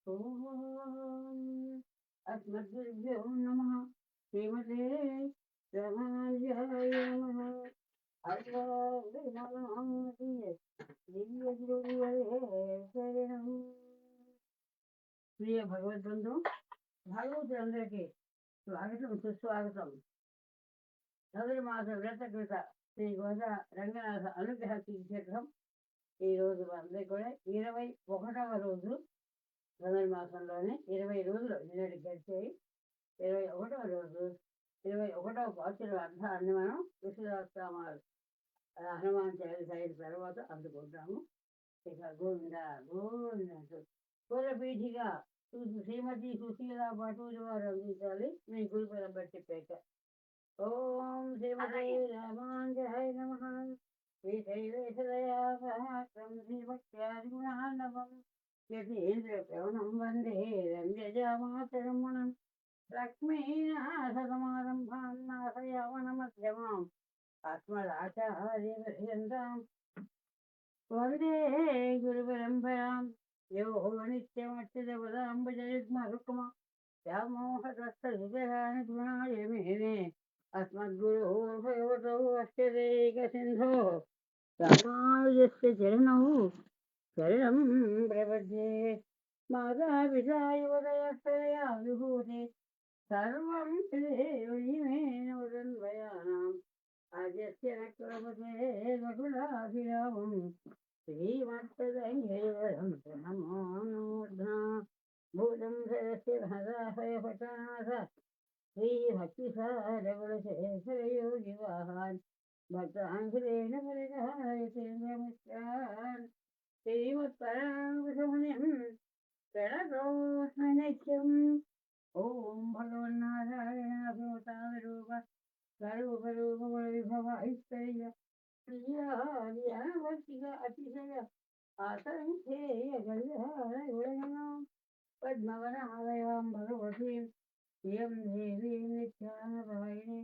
ఓం అస్మద్గురుభ్యో నమః. శ్రీమతే రమాయ నమః. ప్రియ భగవద్బంధు భాగవతులందరికీ స్వాగతం సుస్వాగతం. చతుర్మాస వ్రతకృత శ్రీ గోదా రంగనాథ అనుగ్రహ తీర్థం. ఈ రోజు అందరికీ కూడా 21వ రోజు. ధనుర్మాసంలోనే 20 రోజులు నిన్నటి గడిచాయి. 21వ రోజు 21వ పాచుల అర్థాన్ని మనం విశ్వదాస్తామాలు హనుమాన్ చాలీసా అయిన తర్వాత అందుకుంటాము. ఇక గోవింద గోవింద పూర్వపీఠిగా శ్రీమతి సుశీల పాటూరి వారు అందించాలి. మీ గురుపదం బట్టి పేక. ఓం శ్రీమతే రామాంజాయ నమః. శ్రీశైలేశదయాపహారం శ్రీభక్త్యాదిగుణార్ణవం యతీంద్ర ప్రవణం వందే రంజజామాతరమణం. లక్ష్మీనాథసమారంభాం నాథయావనమధ్యమాం ఆత్మరాచార్యపర్యంతాం వందే గురుపరంపరాం. యో నిత్యమచ్యుతపదాంబుజయుగ్మరుక్మ వ్యామోహతస్థితరాని గుణాయ మేనే అస్మద్గురోర్భగవతో అస్యదేకసింధో రామానుజస్య చరణౌ శరణం ప్రపద్యే. మాతాపితా యువతయస్తనయా విభూతి సర్వం దేవీమేనవదన్వయానాం ఆద్యస్య నక్రమతే రఘులాభిరామం శ్రీమత్తదైవం నమో నూర్ధ్నా భూతం సరస్య భదాభయపటానాథ శ్రీభక్తిసారగుణశేఖరయోగివాహాన్ భక్తాంగులేన పరిహారయతేంద్రమిత్రాన్ శ్రీమత్పరాంకుశమునిం ప్రణతోస్మి నిత్యం. ఓం భగవన్నారాయణాభిమతావిరూప స్వరూపరూపగుణ విభవ ఐశ్వర్య ప్రియావర్తిక అతిశయ ఆసంఖ్యేయ గల్హార గుణగణాం పద్మవనాలయాం భగవతీం శ్రియం దేవీం నిత్యానపాయిని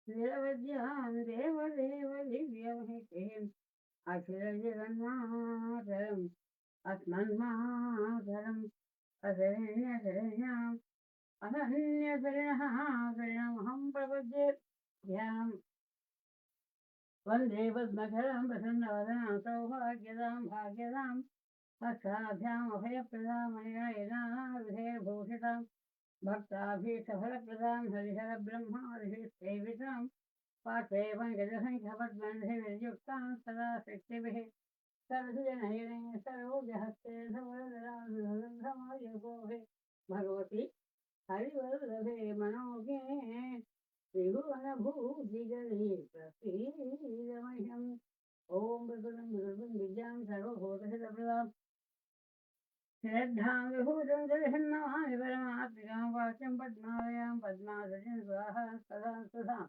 నిరవధ్యాం దేవదేవ దివ్యమహితీం అఖిలజగన్మాతరం అస్మన్మాతరం అశరణ్యశరణ్యాం అనన్యశరణమహం ప్రపద్యే. ధ్యానం. వందే పద్మకరాం ప్రసన్నవదనాం సౌభాగ్యదాం భాగ్యదాం హస్తాభ్యాం అభయప్రదాం మణినయనాభిషేకభూషితాం భక్తాభీష్టఫలప్రదాం హరిహర బ్రహ్మాదిసేవితాం పాత్రే పంకజసంఖ్యపద్మంధిర్యుక్తాం సదా శక్తిభిః సరసిజనయనే సరోజహస్తే ధవళధరాజుగంధమాయుగోభిః భగవతి హరివల్లభే మనోజ్ఞే త్రిభువనభూతిగణే ప్రసీదమహ్యం. ఓం ప్రకృతం గురుం విద్యాం సర్వభూతహితప్రదాం శ్రద్ధాం విభూతం జగన్నమామి పరమాత్మికాం వాక్యం పద్మాలయాం పద్మాసజం స్వాహా సదా సుధాం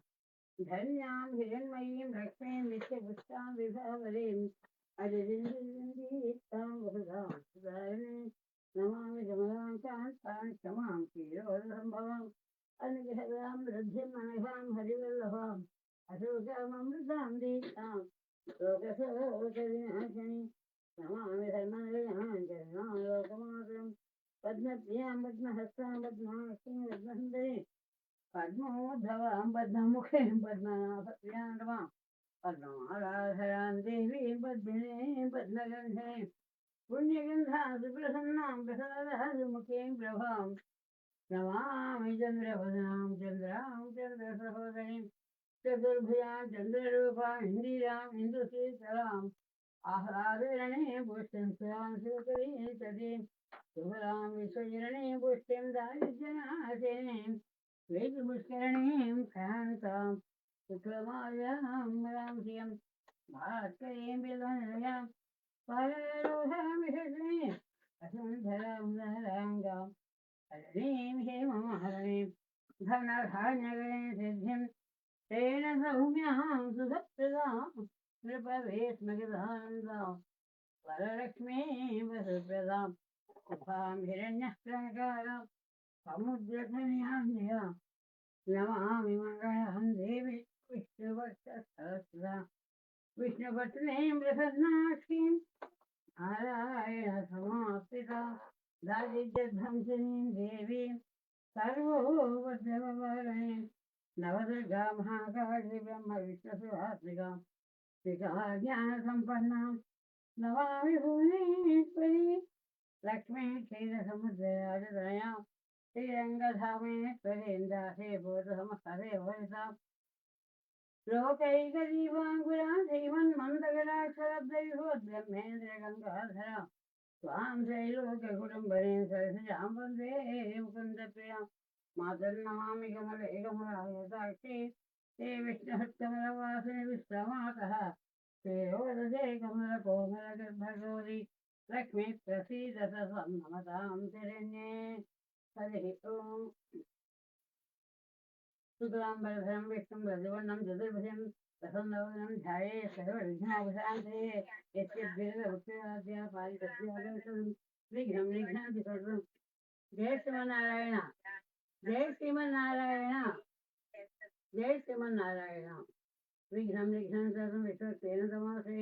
ధన్యాం హిరణ్మయీం లక్ష్మీం నిత్యపుష్టాం విభావరీం అజరిందీప్తాం వసుధాం సుధారిణీం నమామి కమలాం కాంతాం క్షమాం క్షీరోదసంభవాం అనుగ్రహదాం వృద్ధిం అనఘాం హరివల్లభాం అశోకామృతాం దీప్తాం లోకశోకవినాశిని నమామి ధర్మనిలయాం జగన్నాలోకమాతరం పద్మప్రియాం పద్మహస్తాం పద్మాక్షీం పద్మసుందరీం పద్మోద్ధవాం పద్మముఖీం పద్మనాభప్రియాం రమాం పద్మమాలాధరాం దేవీం పద్మినీం పద్మగంధీం పుణ్యగంధాం సుప్రసన్నాం ప్రసాదముఖీం ప్రభాం నమామి చంద్రవదనాం చంద్రాం చంద్రసహోదరీం చతుర్భుజాం చంద్రరూపాం ఇందిరాం ఇందుశీతలాం ఆహ్లాదరణే పుష్టిం సురాం శివకరీం సతీం శుభలాం విశ్వజరణీం పుష్టిం దారిద్ర్యనాశినీం వేదపుష్కరణీం శాంతాం శుక్లమాల్యాం రాంశియం భాస్కరీం బిల్వనిలయాం పాలరోధాం విషణీం వసుంధరాం ధరాంగాం హరణీం హేమమహరణీం ధనధాన్యగణే సిద్ధిం తేన సౌమ్యాం సుఖప్రదాం నృపవేస్మగదానందాం వరలక్ష్మీం వసుప్రదాం ఉభాం హిరణ్యప్రాకారాం సముద్రధన్యాం నమామి మంగళాం దేవి విష్ణుభక్త సహస్రాం विष्णुपत्नीं बृहन्नाक्षीं नारायण समास्थिता दारिद्र्यध्वंसिनीं देवीं सर्वोपद्रवपालनीं नवदुर्गा महाकाली ब्रह्म विष्णुसुहात्मिकां ज्ञानसम्पन्नां नमामि भुवनेश्वरी लक्ष्मी क्षीरसमुद्रराजतनयां श्रीरङ्गधामेश्वरीन्द्रासे बोधसमस्तरे भवितां लोकैकदीपाङ्कुरां श्रीमन्मन्दगडाक्षरब्रह्मेन्द्रगङ्गाधरां त्वां त्रैलोक्यकुटुम्बरीं सरसिजां वन्दे मुकुन्दप्रियां मातर्नमामि कमले कमलायताक्षी ते विष्णुहस्तकमलवासिनि विश्वमातः श्रीरोदसे कमलकोमलगर्भगौरी लक्ष्मी प्रसीद सन्नमतां शरण्ये हरिः ओम् शुक्लाम्बरधरं विष्णुं रजवर्णं चतुर्भुजं प्रसन्नवदनं ध्यायेत् सर्वविघ्नोपशान्तये यद्यद्विरदमुक्तिराद्या पारिपद्यागर्षणं विघ्नं विघ्नाति सर्वं जय श्रीमन्नारायण जय श्रीमन्नारायण जय श्रीमन्नारायण विघ्नं विघ्नं सर्वं विश्वक्सेन तमासे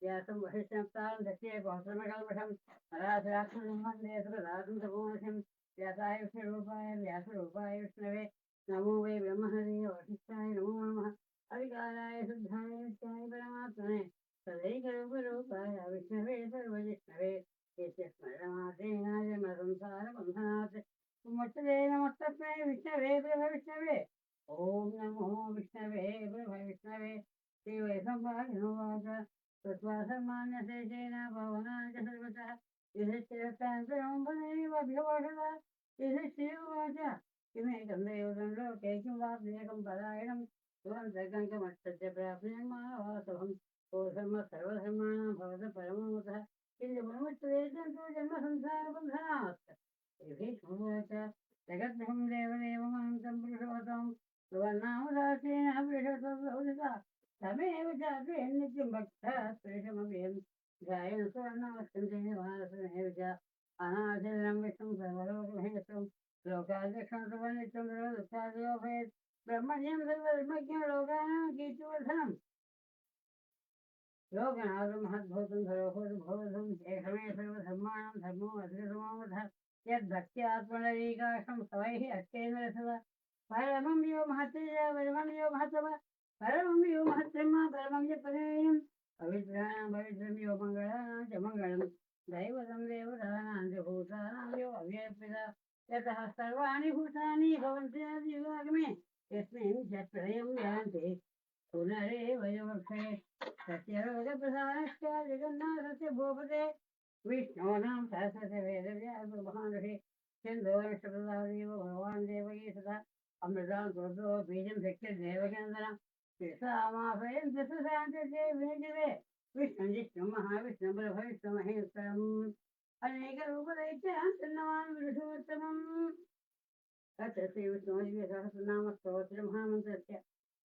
व्यासं वसिष्ठप्तां दक्षे पौत्रमकल्मषं पराशराक्षं वन्दे सुखदातं तपोमसिं व्यासाय विष्णुरूपाय व्यासरूपाय विष्णवे नमो वै ब्रह्महरे वसिष्ठाय नमो नमः अविकाराय शुद्धाय नित्याय परमात्मने तदैकरूपरूपाय विष्णवे सर्वजिष्णवे यस्य स्मरणमात्रेणाय संसारबन्धनात् मुच्यते नमस्तस्मै विष्णवे प्रभविष्णवे ॐ नमो विष्णवे प्रभविष्णवे श्रीवैष्णवानुवाच कृत्वा सम्मान्यशेषेण भवनाय च सर्वतः युधिष्ठिरस्तान्तरम्भदेवभ्यवषदा युधिष्ठिरोवाच किमेकं देवतं लोके किं वाप्येकं परायणं त्वं सर्गङ्कमस्तस्य प्राप्नुयं मानवासभं को धर्मः सर्वधर्माणां भवतः परमोऽतः किन्तु ब्रह्मचर्येषु जन्मसंसारबन्धनात् युधिष्ठिरोवाच जगद्भं देवदेवमहन्तं पुरुषोत्तमं सुवर्णामदासेन पुरुषोत्तमः तमेव चापि नित्यं भक्तः स्त्रीशमभियं ध्यायन् सुवर्णामस्तं श्रीनिवासमेव च अनादिनं विष्णुं सर्वलोकमहेश्वरं लोकाध्यक्षं सुवर्णित्यं सर्वदुःखादयो भवेत् ब्रह्मण्यं सर्वधर्मज्ञं लोकानां कीर्तिवर्धनम् लोकनाथं महद्भूतं धरोहरभूतं एकमे सर्वधर्माणां धर्मो अधिकतमोऽधः यद्भक्त्यात्मनैकाशं सवैः अष्टेन रसः परमं यो महत्तेज परमं यो महत्तम परमं यो महत्ब्रह्म परमं च परेयं पवित्राणां पवित्रं यो मङ्गलानां च मङ्गलं दैवतं देवतानां च भूतानां यो अव्ययपिता यतः सर्वाणि भूतानि भवन्ति आदियुगागमे यस्मिन् च प्रलयं यान्ति पुनरेव योक्षये तस्य रोगप्रधानश्च जगन्नाथस्य भूपते विष्णोनां सहस्रस्य वेदव्यासमहान् ऋषि सिन्धोरक्षप्रदादेव भगवान् देवकी सदा अमृतां स्वर्गो बीजं शक्य देवगन्धनं कृष्णामाभयं दशशान्तये विनिजवे विष्णुं जिष्णुं महाविष्णुं प्रभविष्णुमहेश्वरम् अनेकरूपदैत्य तन्नमामि विष्णुवत्तमम् तत्र श्रीविष्णुमदिव्यसहस्रनाम स्तोत्रमहामन्त्रस्य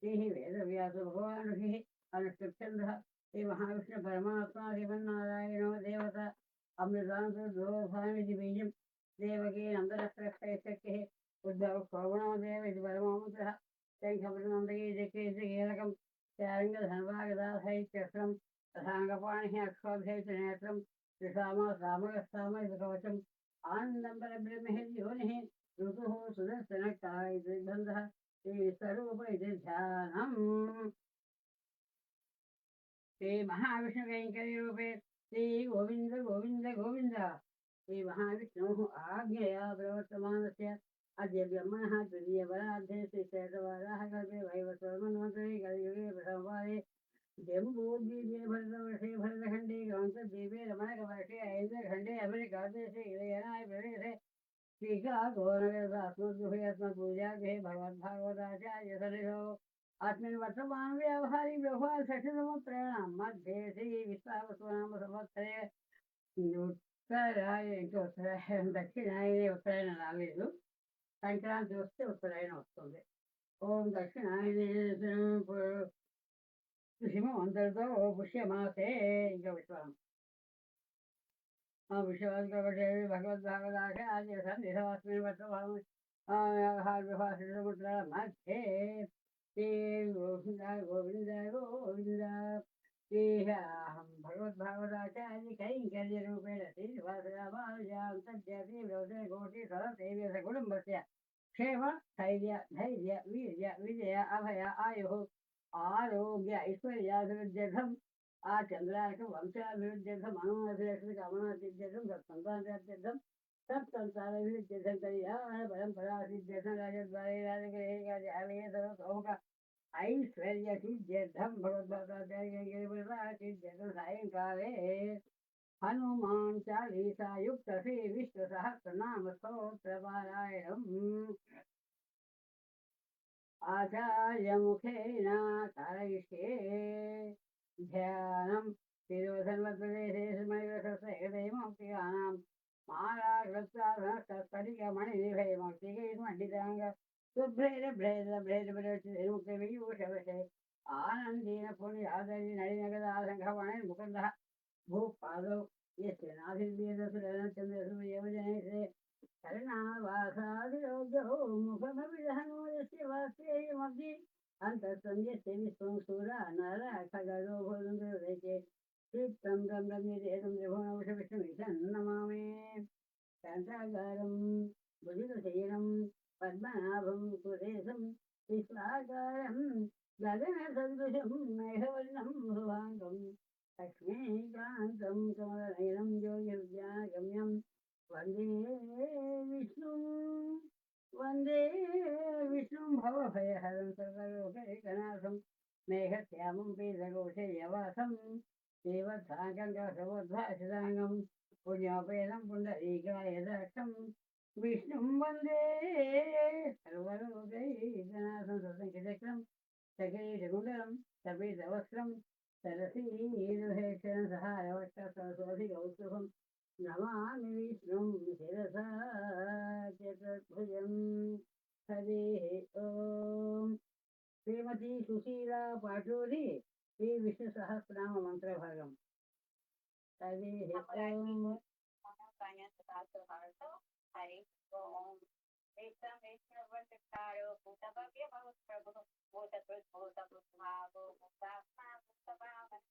श्रीः वेदव्यासो भगवान् ऋषिः अनुष्टुप्छन्दः श्रीमहाविष्णुपरमात्मा श्रीमन्नारायणो देवता अमृतां स्वर्गोऽभामिति बीजं देवकी नन्दनप्रक्षयशक्तिः उद्धव श्रवणो देव इति परमोमन्त्रः शङ्खपृनन्दकी जकेशकीलकं चारङ्गधन्वागदाधैत्यस्त्रं तथाङ्गपाणिः अक्षोभ्यैतनेत्रं त्रिशामसामगस्ताम इति कवचम् आनन्दं परब्रह्म योनिः ऋतुः सुदर्शनकाः इति गन्धः श्रीस्वरूप इति ध्यानम् श्रीमहाविष्णुकैङ्कर्यरूपे श्रीगोविन्द गोविन्द गोविन्द श्रीमहाविष्णोः आज्ञया प्रवर्तमानस्य अद्य ब्रह्मणः तृतीयपरार्धे श्रीश्वेतवाराः कल्पे वैवस्वतमन्वन्तरे कलियुगे प्रथमपादे जम्बूद्वीपे भरतवर्षे भरतखण्डे ग्रन्थद्वीपे रमणकवर्षे ऐन्द्रखण्डे अमेरिकादेशे इलयनाय प्रदेशे श्रीकाकुलनगरस्मद्गृहे अस्मत्पूजागृहे भगवद्भागवताचार्यसन्निधौ अस्मिन् वर्तमानव्यावहारि व्यवहारषष्ठतमप्रेरणां मध्ये श्रीविश्वावसुनाम संवत्सरे उत्तरायण दक्षिणायने उत्तरायण రాలేదు సంక్రాంతి వస్తే ఉత్తరాయణ వస్తుంది ఓం దక్షిణాయనే ఋషిమంతరితో పుష్యమాసే ఇంకా విశ్వాసం విశ్వవాసే భగవద్భాగవతాచార్య సన్నిధస్మిన్ వర్తమాన మధ్యే శ్రీ గోవింద గోవింద గోవింద इहाहं भगवद्भागवताचार्य कैङ्कर्यरूपेण श्रीनिवासरामानुजां सद्यति विरोधकोटिसहस्रैर्यसकुटुम्बस्य क्षेम स्थैर्य धैर्य वीर्य विजय अभय आयुः आरोग्य ऐश्वर्याभिवृद्ध्यर्थम् आचन्द्रार्कवंशाभिवृद्ध्यर्थम् अनुमतिरक्षितकामनासिद्ध्यर्थं सत्सन्तानप्राप्त्यर्थं सत्संसारभिवृद्ध्यर्थं कल्याण परम्परासिद्ध्यर्थं राजद्वारे राजगृहे कार्यालये सर्वतोमुख ऐश्वर्यसिद्ध्यर्थं भगवद्भक्ताचार्यसिद्ध्यर्थं सायङ्काले हनुमान् चालीसा युक्त श्री विष्णुसहस्रनाम स्तोत्रपारायणम् आचार्यमुखेन कारयिष्ये ध्यानं तिरुवसन्वत्प्रदेशे स्मैरसहृदयमौक्तिकानां मालाकृत्साधनस्तत्परिकमणिनिभयमौक्तिकैर्मण्डिताङ्ग शुभ्रैर्भ्रैर्भ्रैर्भ्रैर्मुक्तवियूषवशे आनन्देन पुण्यआदरि नलिनगदासङ्घमणिर्मुकुन्दः भूपादौ यस्य नाभिर्वेदसुरनचन्द्रसूर्यवजने करुणावासादिरोग्यो मुखमभिदहनो यस्य वास्येयमब्धि अन्तःसंयस्य विश्वं सूरा नर खगो भोजन्ते क्षिप्तं ब्रह्मनिधेतं त्रिभुवनविष्णुविष्णुमिशं नमामि शान्ताकारं भुजगशयनं पद्मनाभं सुरेशं विश्वाकारं गगनसदृशं मेघवर्णं शुभाङ्गं लक्ष्मीकान्तं कमलनयनं योगिविद्यागम्यं वन्दे विष्णुं भवभयहरं सर्वलोकैकनाथं मेघश्यामं पीतकोशयवासं देवताङ्गसमुद्भासिताङ्गं पुण्योपेतं पुण्डरीकायदाक्षं विष्णुं वन्दे सर्वलोकैकनाथं सतङ्किचक्रं सकरीशकुण्डलं सपीतवस्त्रं सरसीरुहेक्षणं सहारवक्षसरस्वधिकौस्तुभम् नमामि विष्णुं शिरसा चतुर्भुजं हरिः ॐ श्रीमती सुशीला पाटूरी श्री विष्णुसहस्रनाम मन्त्रभागम् हरिः ॐ हरि ओम विष्णु विष्णुवतारो भूतभव्यभूतप्रभु भूतकृद्भूतभूतभागो भूतात्मा भूतभावन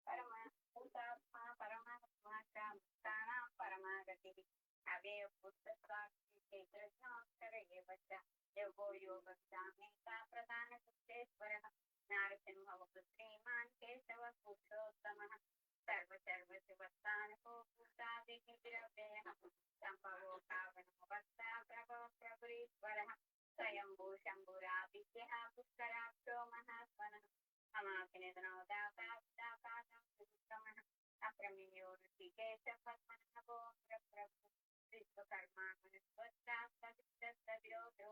परम भूतात्मा परमात्मा च मुक्तानां परमागतिः अव्यय भूतसाक्षी चैतन्योऽक्षर एव च योगो योगक्षामेता प्रधानसुखेश्वरः नारसिंहः श्रीमान् केशवः पुरुषोत्तमः सर्वसर्वशिवस्तानको भूतादिः द्रव्यः सम्भवो पावनो वक्ता प्रभो प्रभुरीश्वरः स्वयम्भू शम्भुरादित्यः पुष्कराक्षो महात्मनः अमाकिनिधनो दाताकाशं सुक्रमः अप्रमेयो ऋषिकेश पद्मनाभो प्रभु विश्वकर्मा मनुष्वत्ता सवितस्तविरोधो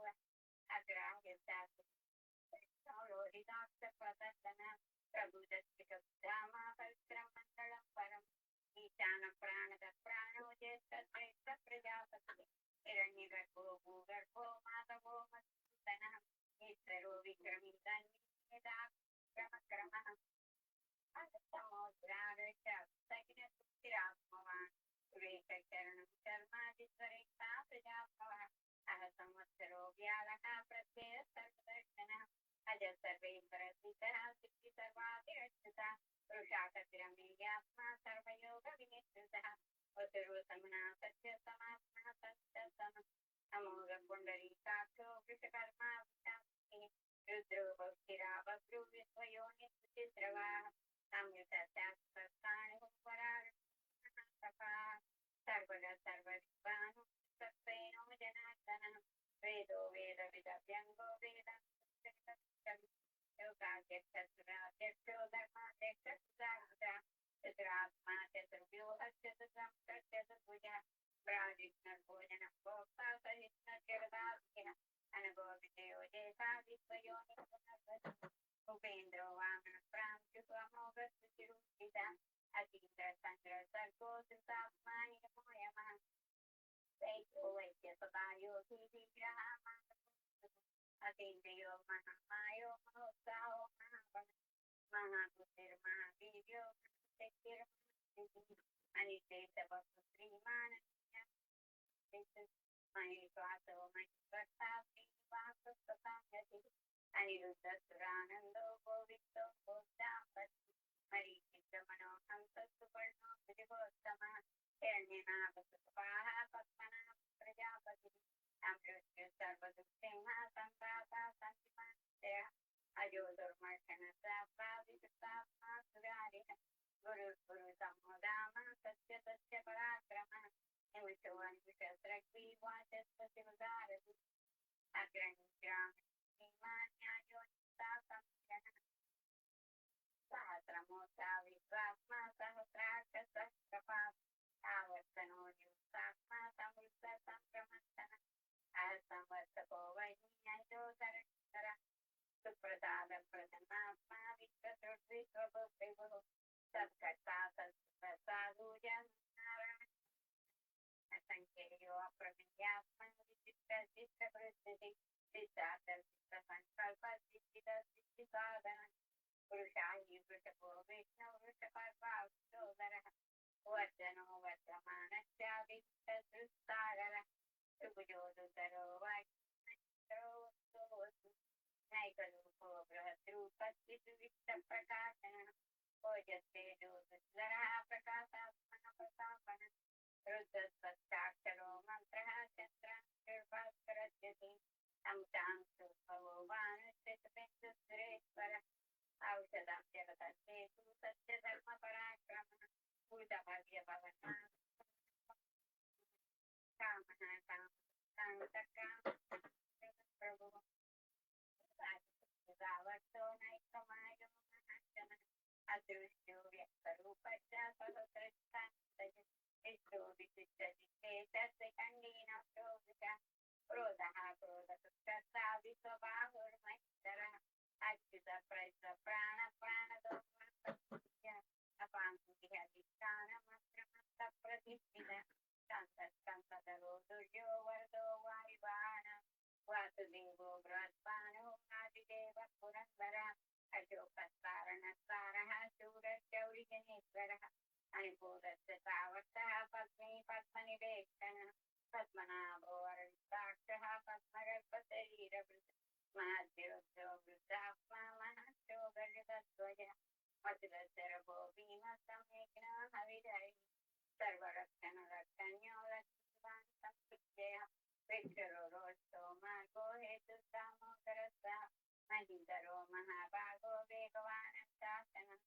अग्राह्यताक्षप्रदर्शन प्रभुदत्तिकधामा पवित्रमण्डलं परम् ईशान प्राणद प्राणो ज्येष्ठश्रेष्ठ प्रजापतिः हिरण्यगर्भो भूगर्भो माधवो मधुसूदनः ईश्वरो विक्रमितन्येदाक्रमक्रमः समुद्रागच्छात्मवान् सुरेशरणं शर्मादिस्वरेखा प्रजाभवः अह संवत्सरो व्यालः प्रत्यय सर्वदर्शनः अज सर्वेश्वरसिद्धः सिद्धि सर्वातिरक्षितः पुरुषाकतिरमेयात्मा सर्वयोगविनिश्चितः वसुरुसमना सत्यसमात्मः सत्यसमः अमोघ पुण्डरीकाक्षो वृषकर्मा विशाखिः रुद्रो बहुशिरा बभ्रु विश्वयोनिस्थितिस्रवाः अमृतस्यास्पर्शाणुः पराः सर्वदा सर्वविद्वानो सत्त्वेनो जनार्दनः वेदो वेदविदव्यङ्गो योगाध्यक्षो धर्माध्यक्षः चतुरात्मा चतुर्व्यूहश्चतुर्भुजः चतुर्भुजः प्राजिष्णुर्भोजनं भोक्ता सहिष्णुर्जगदाभिः अनगो विजयो जेता विश्वयोनिः उपेन्द्रो वामनप्रांशुः अमोघस्तुतिरूपितः अतीन्द्रचन्द्र सर्गो धृतात्मा नियमो यमः वैद्यो वैद्यसदा योगी विग्रहः अतीन्द्रियो महामायो महोत्साहो महाबुद्धिर्महावीर्यो अनिशेषवपुत्रीमान् महेश्वासो महेश्वर्ता श्रीनिवासस्तथागतिः अनिरुद्धसुरानन्दो गोविन्दो गोदाम्बति मरीचि हिरण्यनाभसुतपाः पद्मनाभ प्रजापतिः अमृत्यु सर्वदुःखेन सम्प्राता सन्ति मानसया अजो दुर्मर्शनस्याप्रादितस्तात्मा सुरारिः गुरुर्गुरु सम्मुदाम सत्य सत्य पराक्रमः निमिषो अन्विषस्रग्वीवाचस्पतिरुदारति अग्रणीग्रामीमान्यायो निस्ता संविदनः सहस्रमूर्धा विश्वात्मा सहस्राक्षसहस्रपात् आवर्तनो नियुक्तात्मा समृद्ध संभ्रमस्तन असंवर्तको वैन्ययो धरणीधरः सुप्रसाद प्रसन्नात्मा विश्वसृड्विश्वभुविभुः सत्कर्ता सत्प्रसादूजं नारायण असंख्येयो अप्रमेयात्मन् विचित्रचित्रकृतिः सिद्धार्थसिद्धसङ्कल्पसिद्धिदसिद्धिसाधनः पुरुषायि वृषभो विष्णु वृषपर्वासोदरः वर्धनो वर्धमानश्चाभिष्टसृस्तारः सुभुजो दुतरो वायुः नैकरूपो बृहद्रूपस्थितविष्टप्रकाशनः ओजस्तेजो दुर्धरः प्रकाशात्मनः प्रतापनः रुद्रस्वच्छाक्षरो मन्त्रः चन्द्राक्षरभास्करस्यति अंशांशोद्भवो भानुश्चितबिन्दुसुरेश्वरः औषधं जगतस्येतु सत्यधर्मपराक्रमः भूतभव्यभवनः कामः कामः गावतो नैकमायो महाजनः अदृश्यो व्यक्तरूपश्च सहस्रस्थानतः इष्टो विचित्रजितेतस्कण्डीनः शोभितः क्रोधः क्रोधसुष्ठस्ता विश्वबाहुर्महितरः अच्युतप्रज्वप्राणप्राणदो अपाङ्गुधिष्ठानमस्त्रमस्तप्रतिष्ठितः कान्तस्कन्दरो दुर्यो वरदो वायुवाहनः वासुदेवो बृहत्पाणो आदिदेवः पुरन्दरः अशोकस्तारणस्तारः शूरश्चौरिजनेश्वरः अनिपूरस्य सावर्तः पद्मे पद्मनिवेक्षणः पद्मनाभो अरविन्दाक्षः पद्मगर्भशरीरभृत् महद्योद्धो वृद्धात्मा महश्चोगर्गध्वजः मधुरशरभो भीमसंज्ञो हविरैः सर्वरक्षणरक्षण्यो लक्ष्मीवान् संस्कृत्यः विक्षरो रोष्टो मार्गो हेतुस्तामोदरस्सः महीधरो महाभागो वेगवानश्शासनः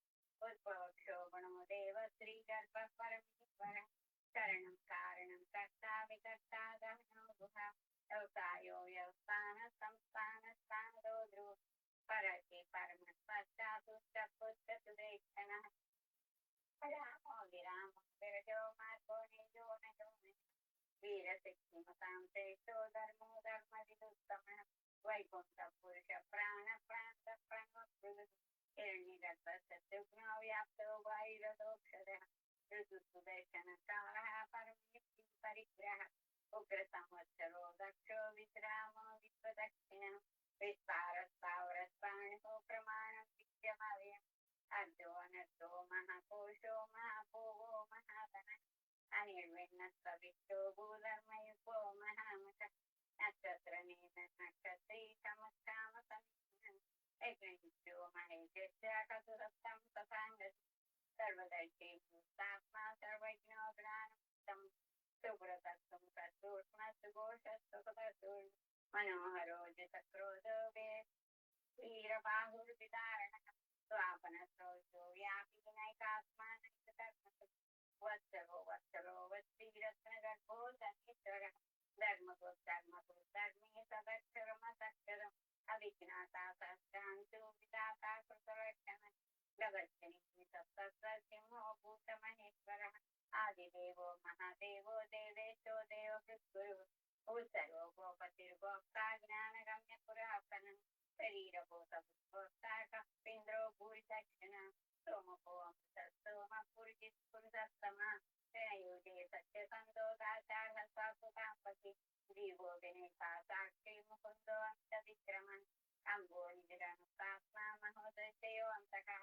उद्भवक्षोभणो देव श्रीगर्भः परमेश्वरः शरणं कारणं कर्ता विकर्ता दहनो गुहा व्यवसायो व्यवस्थानः संस्थानस्थानदो ध्रुवः परके परमस्पश्चातुष्टपुष्टसुदेक्षणः रामो विरामो विरजो मार्गो निजो नजो वीरसिद्धिमतां श्रेष्ठो धर्मो धर्मविदुत्तमः वैकुण्ठपुरुष प्राणप्रान्तप्रणवकृदुः हिरण्यगर्भसत्युग्नो व्याप्तो वायुरथोक्षरः ऋतुसुदर्शनकारः परमेष्टिं परिग्रहः उग्रसंवत्सरो दक्षो विश्रामो विश्वदक्षिणः विस्तारस्तावरस्पाणिहो प्रमाणं विद्यमव्यम् अर्धो अनर्धो महाकोशो महाभोगो महाधनः अनिर्विण्णस्वविष्टो भूधर्मयुगो महामतः नक्षत्रनेन नक्षत्री समक्षामसमीक्षणम् यज्ञनित्यो महेशस्य कतुरस्तं तथाङ्गति सर्वदर्शी भूतात्मा सर्वज्ञो ज्ञानमुत्तमः सुब्रतत्वं सत्सूक्ष्मसुघोषस्तुतर्दुर् मनोहरो जितक्रोधो वीरबाहुर्विदारणः स्वापनस्रोतो व्यापी नैकात्मा नैकधर्मः वत्सरो वत्सरो वत्सीरत्नगर्भो धनेश्वरः धर्ममे सदक्षरमसक्षरम् अविज्ञाता सहस्रांशो विधाता कृतरक्षणः जगज्जननी सप्तसर्सिंहो भूतमहेश्वरः आदिदेवो महादेवो देवेशो देवकृद्गुरुः भूसर्वो गोपतिर्गोप्ता ज्ञानगम्यपुरातनः शरीरभूतभुक्ता कपिन्द्रो भूरिदक्षिणः सोमको सोमपुरुषित्पुरुषोत्तमः ऋणयुजे सत्यसन्धोदाचारः स्वासुतापति जीवो विनेता साक्षी मुकुन्दो अन्तविक्रमन् अम्बो निधिरनुतात्मा महोदयो अन्तकः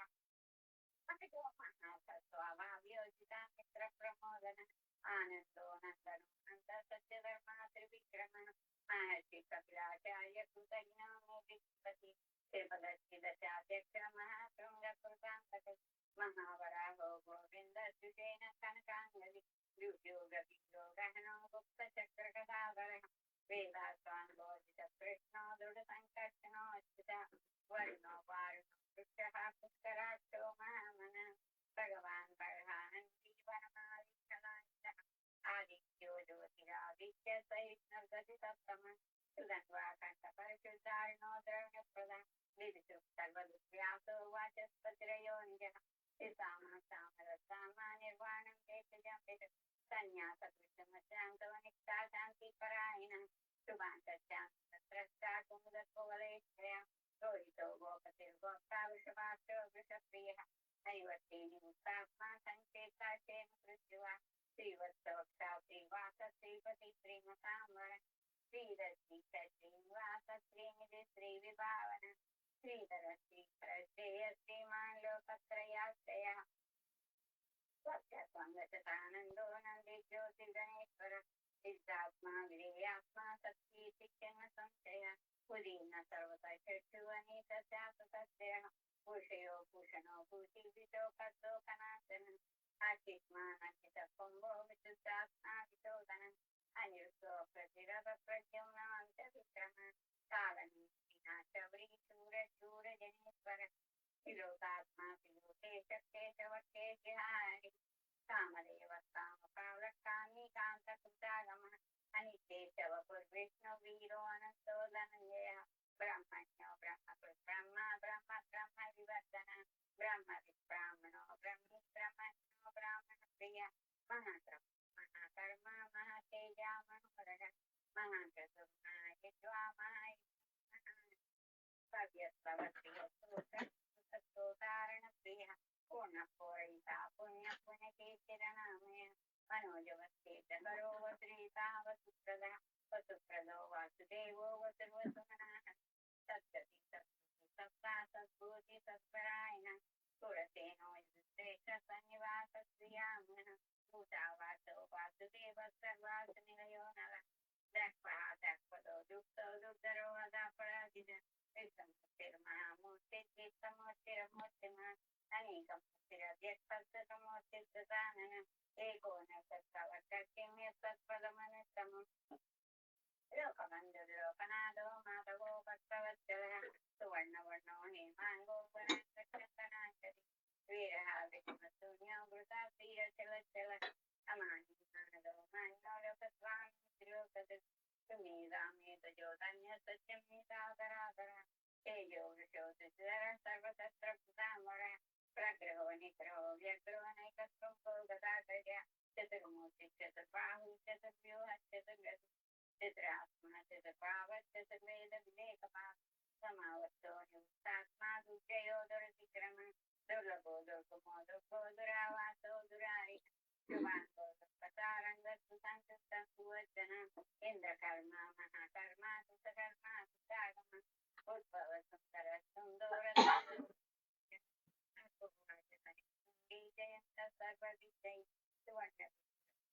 अतिगो महासत्स्वभाव्योजिता मित्रप्रमोदनः आनन्दो नन्दनो सत्यधर्मा त्रिविक्रमः महर्षि कपिलाचार्य कृतज्ञो मेदिपति श्रीपदस्थिदशाध्यक्ष महाशृङ्गकृतान्तक महावराहो गोविन्द सुजेन कनकाङ्गलि द्युद्योगपिण्डो गहनो गुप्तचक्रगदाधरः वेदास्वानुभवजित कृष्णो दृढसङ्कर्षणो अच्युतः वर्णो वारुणो वृक्षः पुष्कराक्षो महामनः भगवान् परहानन्दी परमाविष्ठलाञ्चः आदित्यो ज्योतिरादित्य सहिष्णुर्गतिसप्तमः सुगन्ध्वा कण्ठपरिशुद्धारिणो द्रव्यप्रदा विवितृप्तर्वदुर्व्यासो वाचस्पतिरयो निजः सामा निर्वाणं चेतजं सन्न्यासकृष्णमशान्तवनिष्ठा शान्तिपरायणः शुभान्तस्यां तत्रस्था कुमुदकोवलयश्रया रोहितो गोपतिर्गोप्ता वृषभाक्षो वृषप्रियः नैवर्तीनि मुक्तात्मा सङ्केताशेन पृथ्वा श्रीवत्सवक्षा श्रीवास श्रीपति श्रीमताम्बर श्रीदर्शी श्रीनिवास श्रीनिधि श्रीविभावन श्रीधर श्रीधरश्रेय श्रीमान् लोकत्रयाश्रयः स्वच्छत्वङ्गशतानन्दो नन्दिज्योतिर्गणेश्वर सिद्धात्मा विधेयात्मा सत्कीर्तिजन्म संशय उदीर्ण सर्वतः चक्षुवनीतस्यासुतस्यः भूषयो भूषणो भूषिवितो कर्तो कनाशनः अर्चित्मानर्चितकुम्भो विशुद्धात्मा विशोधनः अनिरुद्धो प्रतिरथप्रद्युम्नान्तविक्रमः कालनीतिनाशवरीशूरशूरजनेश्वर त्रिलोकात्मा त्रिलोकेश केशवकेशहारि कामदेव कामकालकामिकान्तकृतागमः अनित्येशव पुर्विष्णुवीरो अनन्तो धनञ्जयः ब्रह्मण्यो ब्रह्मकृत् ब्रह्मा ब्रह्म ब्रह्म विवर्धनः ब्रह्मविद्ब्राह्मणो ब्रह्मी ब्रह्मण्यो ब्राह्मणप्रियः महाक्रम महाकर्म महातेजा मनोहरः महाक्रतुः महायज्वा महायज्वामहायज्ञस्तवत्प्रियस्तोतारणप्रियः पूर्णपूरयिता पुण्यपुण्यकीर्तिरनामयः मनोजवस्तेजकरो वसुरीता वसुप्रदः वसुप्रदो वासुदेवो वसुर्वसुमनः सत्सति सत्सति सत्ता सद्भूति सत्परायणः सुरसेनो यजुश्रेष्ठ सन्निवास श्रियामनः भूतावासो वासुदेवः सर्वासुनिलयो नरः दक्पः दक्पदो दुःखो दुर्धरो वदापराजितः विष्णुमूर्तिर्महामूर्तिर्चित्तमूर्तिरमूर्तिमः अनेकमूर्तिरव्यक्तमूर्तिर्ददाननः एको न तत्कवटकिं यत्तत्पदमनुत्तमम् लोकबन्धुर्लोकनाथो माधवो भक्तवत्सलः सुवर्णवर्णो हेमाङ्गो वराङ्गचन्दनाङ्करि वीरः विष्णुशून्यो वृथा श्रीरचलचलः अमानिमानदो मान्यो लोकस्वामी त्रिलोकदृक् सुमेधामेतजोधन्य सत्यमेतादरादरः तेजो वृषो दुर्धरः सर्वतत्रभृतामरः प्रग्रहो निग्रहो व्यग्रो नैकशृङ्खो गदाधरः चतुर्मूर्ति चतुर्बाहु चतुर्व्यूह चतुर्गति चतुरात्मा चतुर्भावः चतुर्वेद विवेकपाः समावत्तो निवृत्तात्मा दुर्जयो दुरतिक्रमः दुर्लभो दुर्गमो दुर्गो दुरावासो दुरारिः शुभाङ्गो दुःखतारङ्गसुसंसुप्तः सुवर्धनः इन्द्रकर्मा महाकर्मा सुतकर्मा सुतागमः उद्भव सुन्दरः सुन्दोरः जयन्तः सर्वविजयी सुवर्ण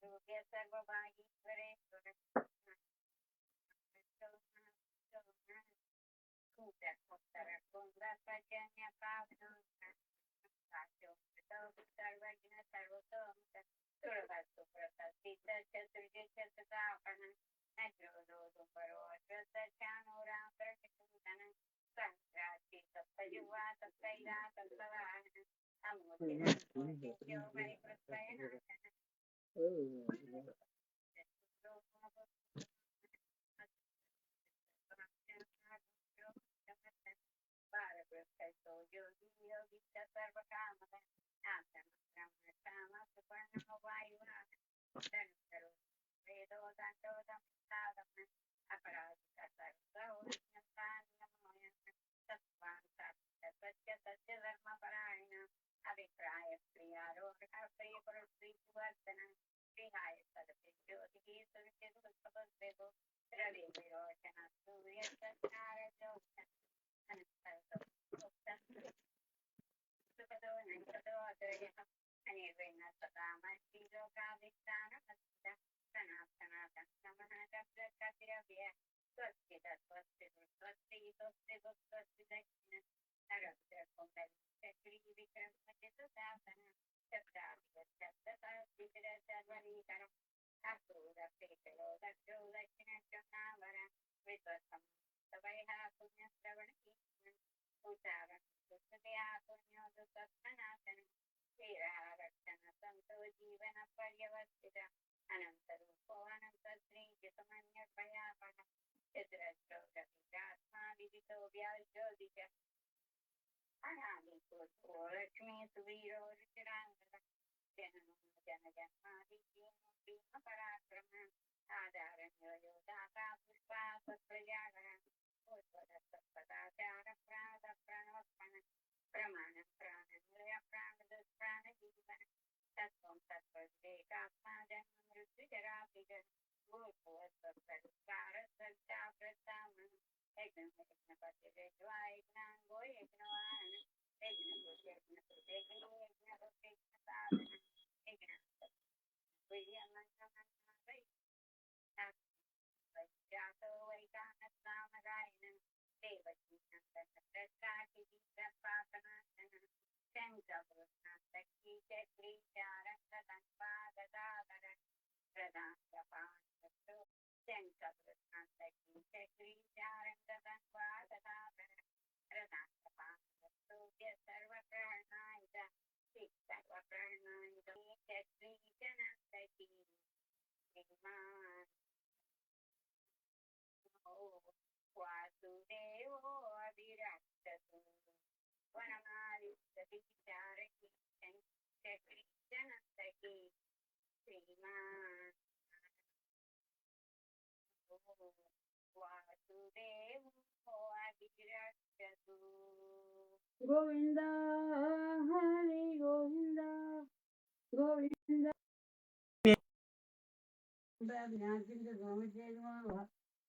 सूर्य सर्वभागीश्वरेश्वर सर्वज्ञ सर्वतोमुख सुरभस्तु प्रसिद्ध चतुर्ज चतुर्दापन नग्रोधो दुंबरो अश्वत्थानोरामप्रतिचिन्तन सहस्राक्षी सप्तयुवा सप्तैरा सप्तवाहन अमूर्तियो वैप्रस्थयनाशन भारतस्थो योगी योगी सर्वकामद आसन ब्रह्म काम सुपर्णो वायुवाहन धनुर्धरो वेदो दण्डो दमस्तादमन अपराजित सर्वसौज्ञतान्यमोयन सत्त्वान् सत्य सत्य धर्मपरायण अभिप्राय प्रियारोहण प्रियपुरुषवर्धन विहाय सदपि ज्योतिः सुरुचिदुःखपद्वेगो रवि विरोचन सूर्यसंहारजोषण सुखदो नैकदो अदयः अनिर्विण्ण सदामस्ति लोकाधिष्ठानमस्तिः सनातनातः समः कतिरव्यः स्वस्ति तत्स्वस्ति स्वस्ति स्वस्ति स्वस्ति दक्षिण नरकुण्डली चक्री विक्रमचितसासन शब्दाभिगच्छब्दसहस्रिरचर्वरी शीतलम् असूरप्रीतयो दक्षो दक्षिणजम्नावर विश्वसं सवैः पुण्यश्रवणकीर्तनम् उच्चारणं सुस्तुतया पुण्यो दुःखनाशनम् वीरः रक्षण सन्तो जीवन पर्यवर्तित अनन्तरूपो अनन्तश्रीजितमन्यभयापः यद्रष्टो रविरात्मा विदितो व्याज्योतिष अनादिपुरुषो लक्ष्मी सुवीरो रुचिराङ्गः जननो जनजन्मादिजीवो भीमपराक्रम आधारण्यो योदाता पुष्पा सत्प्रजागः पूर्वदत्तपदाचार प्राणप्रणवत्पण प्रमाणं प्राणनिलय प्राणदुष्प्राणजीवन तत्त्वं तत्त्वविवेकात्मा जन्म मृत्युजराभिजन भूर्भुवस्वत्सरुत्कारसज्जाप्रस्तामः यज्ञपतिरेज्वा यज्ञाङ्गो यज्ञवान् यज्ञसाधन यज्ञजातो वैकानस्नामगायनं देवकीनन्दनप्रसादिदीपपाकनाशनं शङ्खपुरुषान्तकीचक्रीचारङ्गतन्वागदाधर प्रदान्तपाणिभक्तो शङ्खपुरुषान्तकीचक्रीचारङ्गतन्वागदाधर प्रदान्तपाणिभक्तो सर्वप्रहणाय सर्वप्रहणाय चक्रीचनान्तकी श्रीमान् वासुदेवो अभिरक्षतु वनमालिकविचारकी चक्रीचनन्तकी श्रीमान् वासुदेवो अभिरक्षतु गोविंद हरि गोविंद गोविंद ज्ञानचिंत स्वामी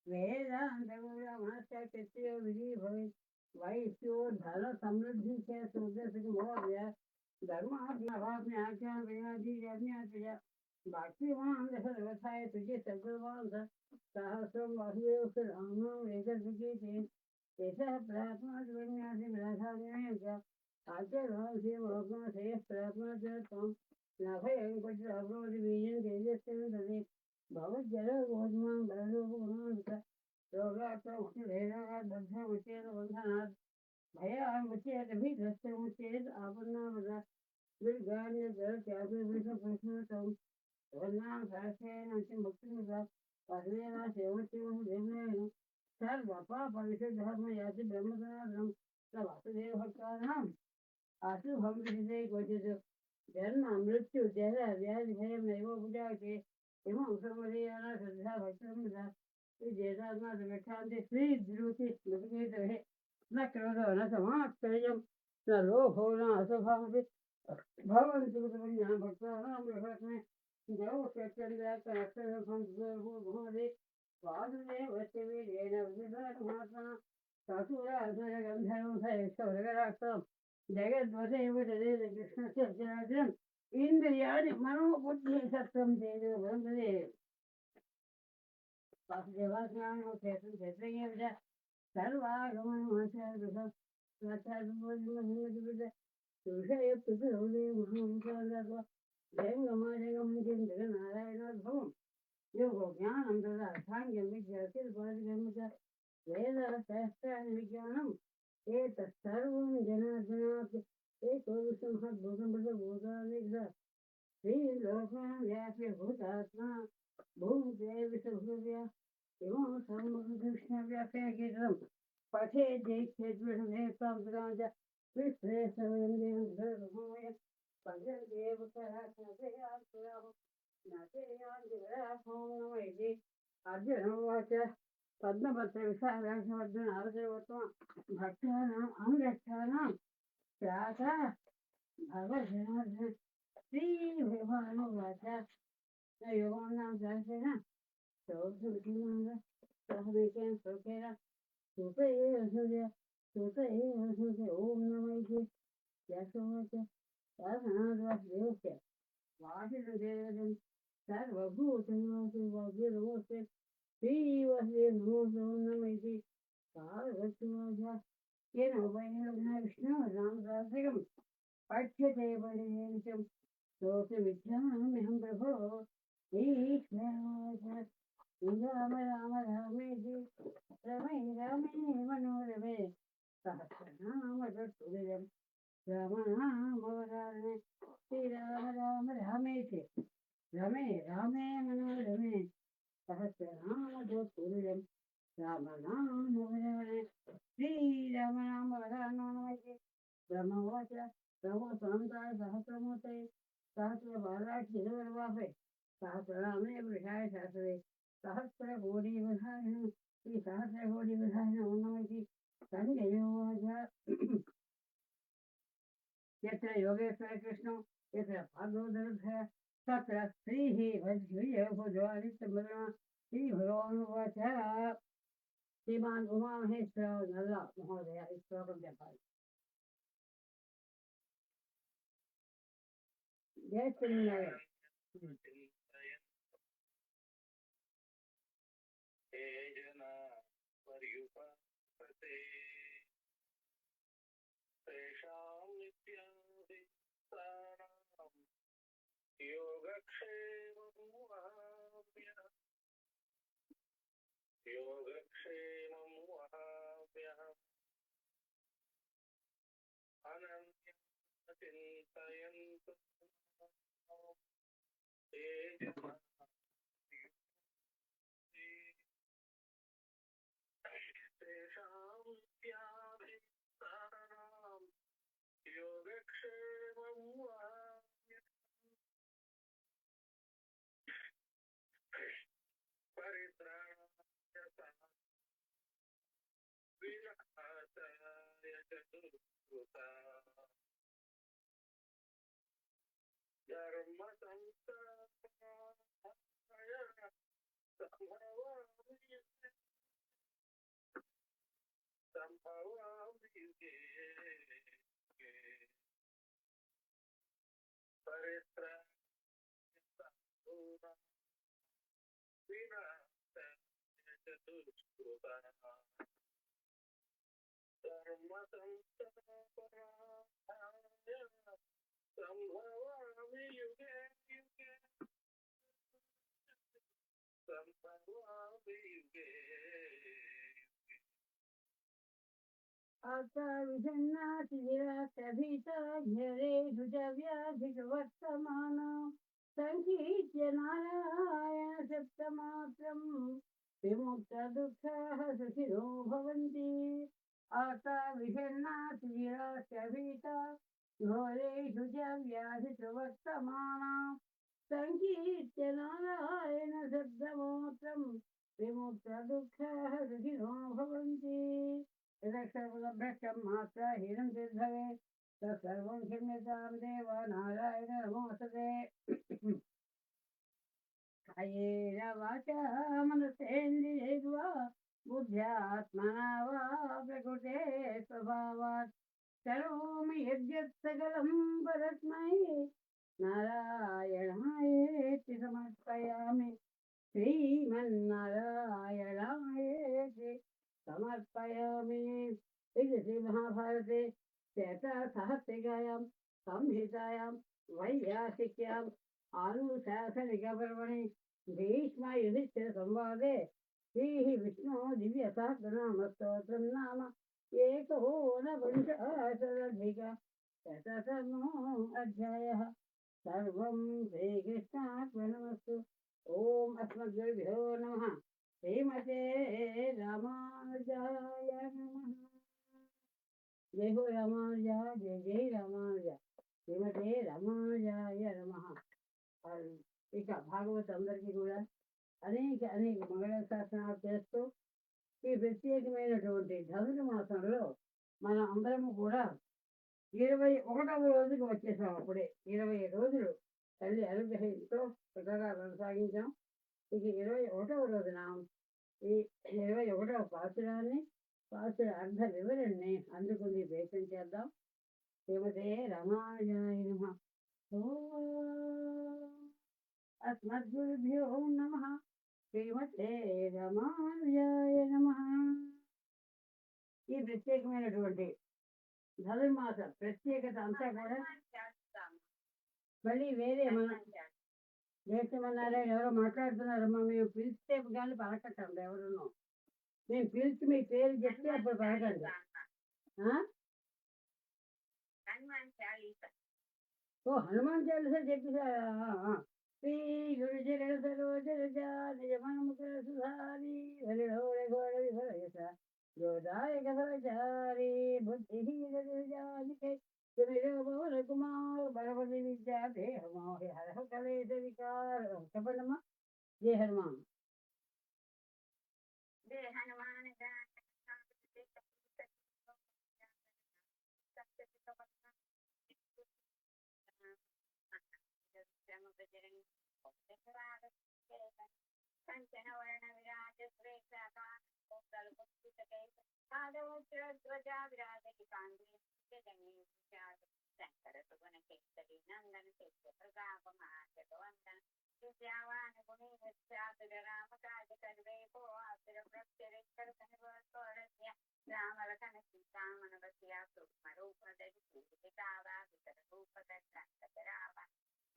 वेदांत गुरुमास्त्यो विधि भवेत् वैश्यो धन समृद्धि से सुदर्शनमोदय धर्मात्माभावने आख्या वेदादि यज्ञात्य भक्तिवान व्यवसाय तुझे सगुणवान सहस्रम वासुदेव रामं वेदविकीते ऐसा प्रार्थना विन्यास विलासान्याय आचार्य से मोहन से प्रार्थना करता नभय कुछ अवरोध बीजन तेजस्वी दे भगवत जल गोधमान बलो गुणांत रोगात भेदा दर्शन उचेत बंधनात् भया उचेत भी दर्शन उचेत आपन्ना बदा दुर्गान्य जल त्यागे विष्णु प्रश्न तम वर्णां साक्षेन अंतिम मुक्ति मुदा पहलेना सेवति देवने सर्व पाप विषय धर्म याति ब्रह्मसनातनम वासुदेव भक्तानां आसु हम हृदय गोचित जन्म मृत्यु जरा व्याधि भय नैव बुझाते एवं समरियाना श्रद्धा भक्तमुदा जेदात्मा विवेकांते श्री द्रुति स्मृति रहे न क्रोधो न समात्तयम् न लोभो न असभावति भवन्तु ज्ञान भक्तानां में देव सत्यन्द्राक्षर संस्कृते वासुदेवस्य वीर्येण विधानमात्मा सासुरासुर गन्धर्व सैश्वर्यराक्तम् जगद्वदेव जगदेव कृष्णस्य जनार्दनम् इन्द्रियाणि मनोबुद्धि सत्त्वं तेजो बन्धुदे वासुदेवाज्ञानो चेतन चैतन्यं च सर्वागमनमाचार्यः ऋषय पितृहृदे महामुखार्दत्वा जयगमाजगं नारायणाद्भवम् योगो ज्ञानं तदा साङ्ख्यं विद्यातिर्पादिकं च वेदशास्त्राणि विज्ञानम् एतत् सर्वं जनार्दनात् एकोदशमहद्भूतमृतभूतानिर्द श्रीलोकान् व्याप्य भूतात्मा भूते विषभूत्या इमं सर्वकृष्णव्याख्याकीर्तनं पठेद्यैक्षेद्विषदेवतां च विश्वेश्वरं पञ्चदेव नाट्ययान्ति अर्जुन उवाच पद्मपत्र विशालाक्षवर्धन आर्जवत्वा भक्तानाम् अनुरक्षाणां प्रातः भगवज्जनार्दन श्रीभगवानुवाच योगानां सहस्रेण सहमेकेन श्लोकेन सुत एव सूर्य ॐ नमः यशोच वासनाद्वासुदेवस्य वासिदेवं सर्वभूतनिवासि श्रीवसुदेव नमो नमः पार्वतीवाच येन उभयेन विष्णुः रामदासिकं पठ्यते परिणीतं लोकविद्यामहं प्रभो రామ రామ రామేతి రమే రమే మనోరమే సహస్రనామం రామనామవరాణే శ్రీరామ రామ రామేతి రమే రామే మనోరమే సహస్రనామం రామనామవరాణే శ్రీరామనామవరాణే బ్రహ్మవాచ బ్రహ్మ సంతాయ సహస్రమూర్తయే सहस्रबालाक्षिवापे सहस्रनामे वृषाय सहस्रे सहस्रकोटिविधाय श्री सहस्रकोटिविधाय नमो नमः संजयोवाच यत्र योगेश्वर कृष्णो यत्र भागवतः तत्र श्रीः वज्रयभुजवादित्यमृणा श्रीभगवानुवाच श्रीमान् उमामहेश्वर नल्ला महोदय श्लोकं जपामि जय श्रीनारायण योगक्षेमं वहाम्यहम् अनन्यचिन्तयन्तु ये जना तेषां विद्याभिस्तारां योगक्षेमं वहाम्यहम् परित्राणाय विनाशाय चतुष्कृता धर्मसंस्थापनाय संभवामि युगे परित्राणाय विनाशाय चतुष्कृता धर्मसंस्थापनाय संभवामि युगे युगे संभवामि युगे आता विषन्नातिविराटभीता झरेषु च व्याधिकवर्तमाना सङ्कीर्त्य नारायण सप्तमात्रं विमुक्तदुःखाः सुखिनो भवन्ति आता विषन्नातिविराटभीता घोरेषु च व्याधिषु वर्तमाना सङ्कीर्त्य नारायण शब्दमात्रं विमुक्तदुःखाः सुखिनो भवन्ति यदक्षरपदभ्रष्टं मात्रा हीनं चेद्भवे तत्सर्वं क्षम्यतां देव नारायण नमोऽस्तुते कायेन वाचा मनसेन्द्रियैर्वा बुद्ध्यात्मना वा प्रकृते स्वभावात् करोमि यद्यत् सकलं परस्मै नारायणायेति समर्पयामि श्रीमन्नारायणायेति समर्पयामि। इति श्रीमहाभारते श्वेतसहस्रिकायां संहितायां वैयासिक्याम् आनुशासनिकपर्वणि भीष्मयुधिष्ठिरसंवादे श्रीः विष्णोः दिव्यसहस्रनामस्तोत्रं नाम एकोनपञ्चाशदधिकशततमोऽध्यायः। सर्वं श्रीकृष्णार्पणमस्तु। ॐ अस्मद्गुरुभ्यो नमः। श्रीमते रामानुजाय नमः। जय हो रामानुजा, जय जय रामानुजा। శ్రీమతే రామానుజాయ నమః. ఇక భాగవత అందరికీ కూడా అనేక మంగళ శాసనాలు చేస్తూ ఈ ప్రత్యేకమైనటువంటి ధనుర్మాసంలో మనం అందరము కూడా 21వ రోజుకి వచ్చేసాం. అప్పుడే 20 రోజులు తల్లి అనుగ్రహంతో చక్కగా కొనసాగించాం. ఇక 21వ రోజున ఈ 21వ పాసురాన్ని పాసుర అర్ధ వివరణని అందుకుంది ప్రయత్నం చేద్దాం. శ్రీమతే రామానుజాయ నమః. अस्मद्गुरुभ्यो नमः. శ్రీమతే రామానుజాయ నమః. ఈ ప్రత్యేకమైనటువంటి ధనుర్మాస ప్రత్యేకత అంతా కూడా మళ్ళీ వేరే జయసింహనారాయణ ఎవరో మాట్లాడుతున్నారమ్మా, మేము పిలిస్తే కానీ పలకటండి ఎవరును. నేను పిలిచి మీ పేరు చెప్తే అప్పుడు పలకండి. ఆ? హనుమాన్ చాలీసా. ఓ హనుమాన్ చాలీసా చెప్పేసారా? శ్రీ గురు చరణ సరోజ నిజమనముఖ సుధారి హరిహో రఘోర విహరయస योदायक फलचारी बुद्धिहीन दुर्जानिके सुमिरो पवन कुमार बलपति विद्या देहमोहि हरह कलेश विकार చెప్పండమ్మా. జయ హనుమాన్. జయ హనుమాన్ కంచన వర్ణ విరాజ ధ్వజా విరాజకి కాంతి శంకర సుగుణ కేసరి నందన శిష్య ప్రతాప మహాజగవందన విద్యావాన్ గుణి చాతుర రామ కాజ కర్వేపో ఆసుర ప్రత్యరేశ్వర కనుగోడస్య రామ లఖన సీతామన వసియా సూక్ష్మ రూప ధరి కావా వితర రూప ధరావ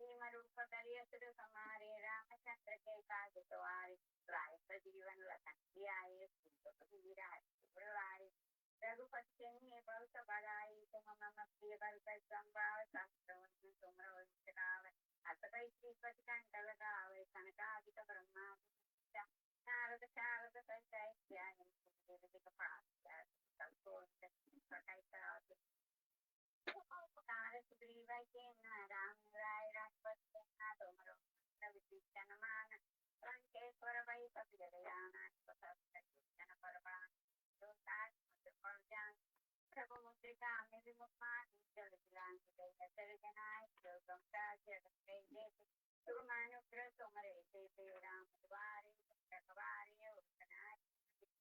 भीम रूप धरि असुर संहारे रामचंद्र के काज सवारे राय सजीवन लखन जियाए रघुपति के बहुत बड़ाई तुम मम प्रिय बल संभाव संतवन तुमरो गावे अत कई श्रीपति कंठ लगावे कनकादिक ब्रह्मा नारद शारद संजय सुग्रीव के राम राय राजपति तुमरो विभीषण लंकेश्वर वै कपिलयाना प्रभु मुद्रिका सुमानुग्रह तुमरे ते राम द्वारे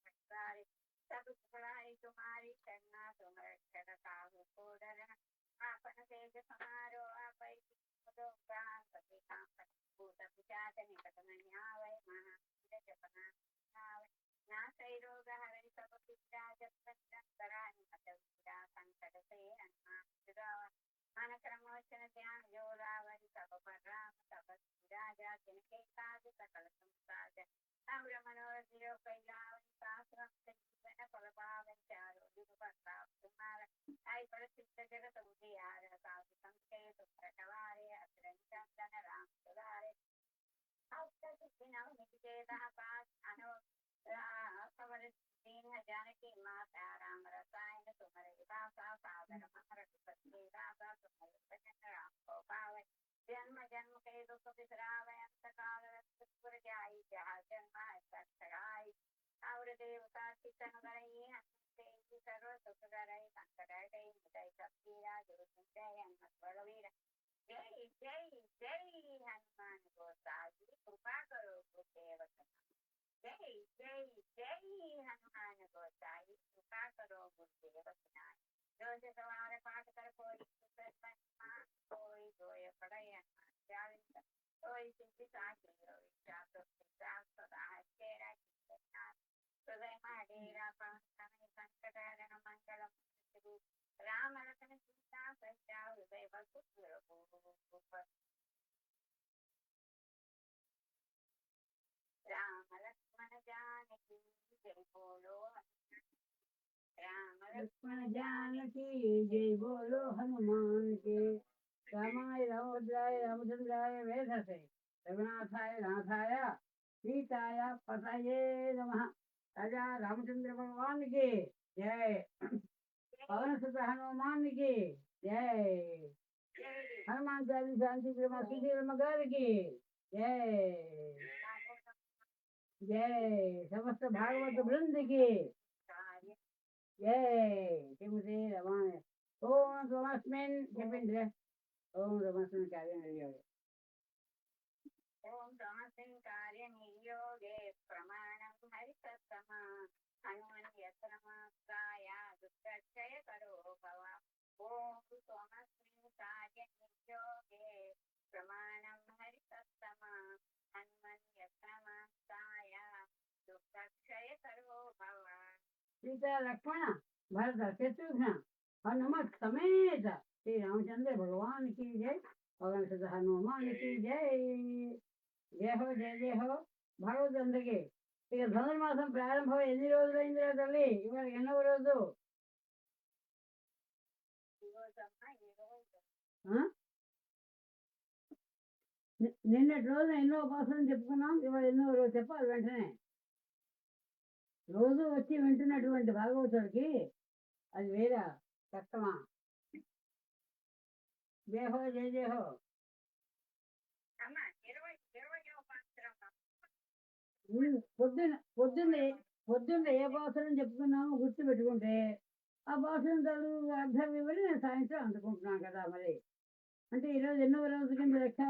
रखवारे सब सुखलाई तुम्हारी शरणा तुम रक्षक काहू को डरना आपन तेज समारो आपै प्राण पति भूत पिशाच निकट नहीं आवै महावीर जपना आवै नासै रोग हरै सब पीड़ा जपत करानि मत पीड़ा संकट से हनुमान छुड़ावै मन क्रम वचन ध्यान जो लावै सब पर राम तपस राजा जिनके काज सकल संसार अमर मनोरथ जो कैलावै शास्त्रम जीवन फल पावै चारों युग प्रताप तुम्हारा आई प्रसिद्ध जगत उजियार साधु संत के सुख रखवारे असुरन चंदन राम सुधारे के पास अनो खबर 3000 की माता राम रसायन तुम्हारे भाषा सादर महरत सत्य दाता तुम्हारे वचन राम को पावे जन्म जन्म के दुख बिसरावे अंत काल रक्षपुर जाई जहाँ जन्म सत्सराई और देवता चितन करई हंते सर्व सुख करई संकट हटई मिटई सब पीड़ा जो जय हनुमत बलवीर जय जय जय हनुमान गोसाई कृपा करो गुरुदेव जय जय जय हनुमान गोसाई कृपा करो गुरुदेव रोज सवार पाठ कर कोई कोई जोय पढ़े हनुमान चालीसा कोई सिद्धि साखी सदा तेरा हृदय डेरा पानी संकटहरण मंगलम राम लखन सीता सज्जा हृदय राम लक्ष्मण जानकी जय बोलो राम लक्ष्मण जानकी जय बोलो हनुमान के. रामाय रामभद्राय रामचंद्राय वेधसे रघुनाथाय नाथाय सीताय पतये नमः. राजा रामचंद्र भगवान की जय. पवन सुत हनुमान की जय. हनुमान चालीसा सुशील मगर की जय. जय. समस्त भागवत वृंद की जय. श्रीमती रमाय ओम रमस्मिन् जपेन्द्र ओम रमस्मिन् कार्य निर्योगे ओम रमस्मिन् कार्य निर्योगे प्रमाणं हरिसत्तमा हनुमन् यत्रमात्राय दुष्टक्षय करो भव ओम रमस्मिन् कार्य निर्योगे प्रमाणं हरिसत्तमा हनुमन् यत्रमात्राय दुष्टक्षय करो भव. सीता लक्ष्मण भरत शत्रुघ्न हनुमत समेत श्री रामचंद्र भगवान की जय. पवन सुत हनुमान की जय. జయహో జయ జయహో భగవద్గీతకి. ఇక ధనుర్మాసం ప్రారంభం ఎన్ని రోజులైందిరా తల్లి? ఇవాళ ఎన్నవ రోజు? ఈరోజమ్మా ఈరోజు ఆ? నిన్నటి రోజున ఎన్నో ఉపాసనలు చెప్పుకున్నాం, ఇవాళ ఎన్నో రోజు చెప్పాలి వెంటనే. రోజు వచ్చి వింటున్నటువంటి భాగవతుడికి అది వేరా కష్టమా? జయహో జయ జయహో. అమ్మ 20వ సంవత్సరం పొద్దున్న ఏ భాషలను చెప్పుకున్నామో గుర్తు పెట్టుకుంటే ఆ భాషను చదువు అర్థం ఇవ్వని నేను సాయంత్రం అందుకుంటున్నాను కదా మరి. అంటే ఈరోజు ఎన్నో రోజు కింద లెక్క?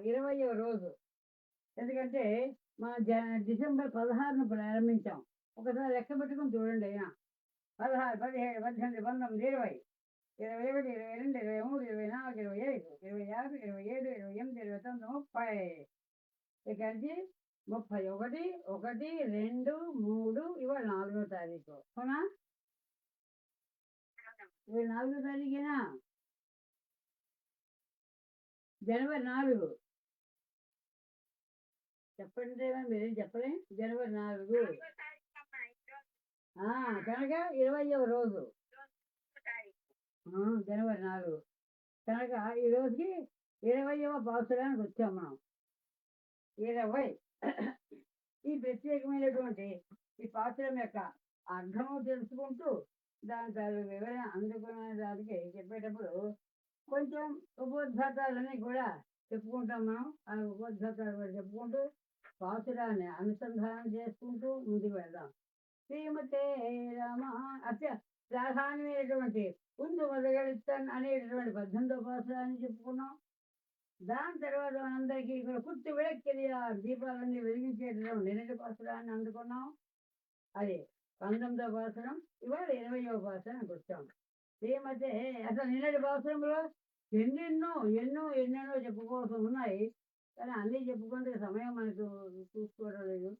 20వ రోజు. ఎందుకంటే మన డిసెంబర్ 16న ప్రారంభించాం. ఒకసారి లెక్క పెట్టుకుని చూడండి. అయినా 16, 17, 18, 19, 20, 21, 22, 23, 24, 25, 26, 27, 28, 29, 30. ఇక నుంచి 31, 1, 2, 3, ఇవాళ 4వ తారీఖు. అవునా? ఇవాళ 4వ తారీఖేనా? జనవరి 4. చెప్పండి, మీరేం చెప్పలే. జనవరి 4 కనుక 20వ రోజు. జనవరి 4 కనుక ఈ రోజుకి 20వ పాసురానికి వచ్చాం మనం. 20 ఈ ప్రత్యేకమైనటువంటి ఈ పాత్రం యొక్క అర్థం తెలుసుకుంటూ దాని తాలూకు వివరణ అందుకునే దానికి చెప్పేటప్పుడు కొంచెం ఉపోద్ఘాతాలన్నీ కూడా చెప్పుకుంటాం మనం. ఆ ఉపోద్ఘాతాలు కూడా చెప్పుకుంటూ పాసురాన్ని అనుసంధానం చేసుకుంటూ ముందుకు వెళ్దాం. శ్రీమతే రామ అత్య ప్రాధాన్యమైనటువంటి ముందు మొదలెడతాను అనేటటువంటి 18వ పాసురాన్ని చెప్పుకున్నాం. దాని తర్వాత మనందరికీ కూడా పుట్టి విడక్కెలియా దీపాలన్నీ వెలిగించేటటువంటి నిన్నటి పాసురాన్ని అందుకున్నాం. అది 19వ పాసురం. ఇవాళ 20వ పాసురానికి వచ్చాం. శ్రీమతే అసలు నిన్నటి పాసురంలో ఎన్నెన్నో చెప్పుకోవాల్సి ఉన్నాయి. కానీ అన్నీ చెప్పుకుంటే సమయం మనకు చూసుకోవడం లేదు.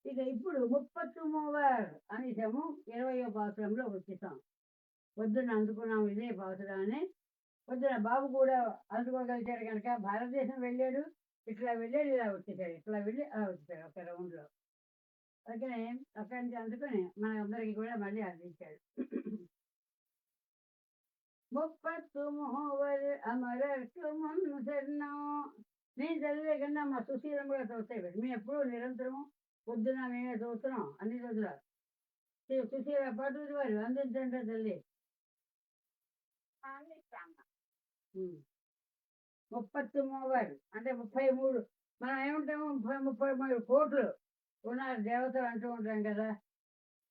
ఇక ఇప్పుడు 33 అనేసాము. 20వ పాసురంలో వచ్చేసాం. పొద్దున్న అందుకున్నాము ఇదే పాసురాన్ని. పొద్దున బాబు కూడా అందుకోగలిగాడు కనుక భారతదేశం వెళ్ళాడు, ఇట్లా వెళ్ళాడు, ఇలా వచ్చేసాడు, ఇట్లా వెళ్ళి అలా వచ్చేసాడు ఒక రౌండ్లో. అందుకనే అక్కడి నుంచి అందుకొని మన అందరికీ కూడా మళ్ళీ అందించాడు. 33 అమరర్కు మున్ శరణం. నేను చదివే కన్నా మా సుశీలం కూడా చదువుతాయి. మేము ఎప్పుడూ నిరంతరము పొద్దున మేమే చదువుతున్నాం అన్ని రోజుల. సుశీల పాటు వారు అందించండి తల్లి. 33 అంటే 33. మనం ఏమంటాము 33 కోట్లు ఉన్నారు దేవతలు అంటూ ఉంటాం కదా.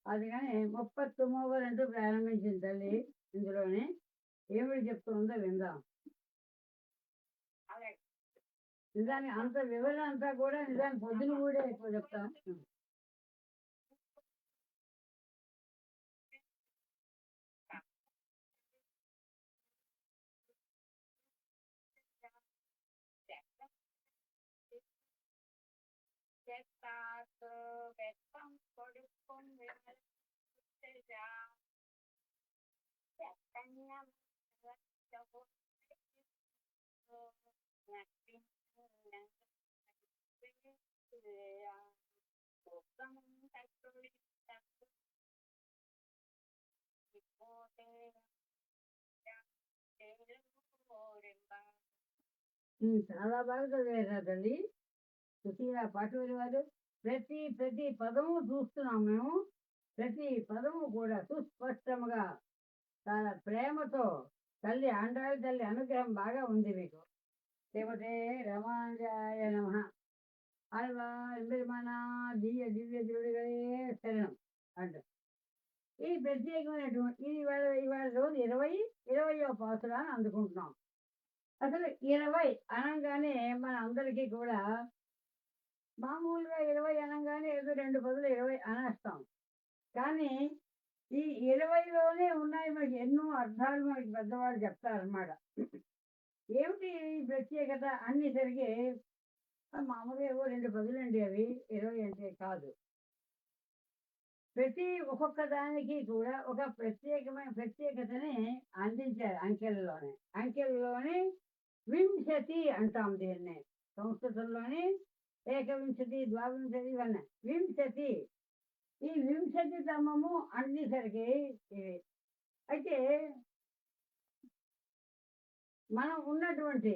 అది కానీ 33 అంటూ ప్రారంభించింది తల్లి. ఇందులోనే ఏమిటి చెప్తుందో విందాం. నిజానికి అంత వివరణ అంతా కూడా నిజానికి పొద్దున కూడా ఎక్కువ చెప్తాం. చాలా బాగా చదివారు తల్లి. సుశీల పాటూరి వారు ప్రతి పదము చూస్తున్నాం మేము. ప్రతి పదము కూడా సుస్పష్టముగా చాలా ప్రేమతో తల్లి ఆండాళి తల్లి అనుగ్రహం బాగా ఉంది మీకు. శ్రీమతే రమాంజాయ నమ. అల్వా ఎంబెరుమానా దివ్య దివ్యుడిகளே శరణం అంట. ఈ ప్రత్యేకమైనటువంటి ఇవాళ రోజు 20వ పాసురాన్ని అందుకుంటున్నాం. అసలు 20 అనగానే మన అందరికీ కూడా మామూలుగా 20 అనగానే ఏదో 2 పదులు 20 అనేస్తాం. కానీ ఈ 20లోనే ఉన్నాయి మనకి ఎన్నో అర్థాలు. మనకి పెద్దవాళ్ళు చెప్తారన్నమాట. ఏమిటి ఈ ప్రత్యేకత అనేసరికి మామూలుగా ఏవో 2 పదులండి అవి 20 అంటే కాదు. ఒక్కొక్క దానికి కూడా ఒక ప్రత్యేకతని అందించారు అంకెలలోనే వింశతి అంటాం దీన్ని సంస్కృతంలోని ఏకవింశతి ద్వావింశతి ఇవన్నీ వింశతి. ఈ వింశతి తమము అనేసరికి ఇవి అయితే మనం ఉన్నటువంటి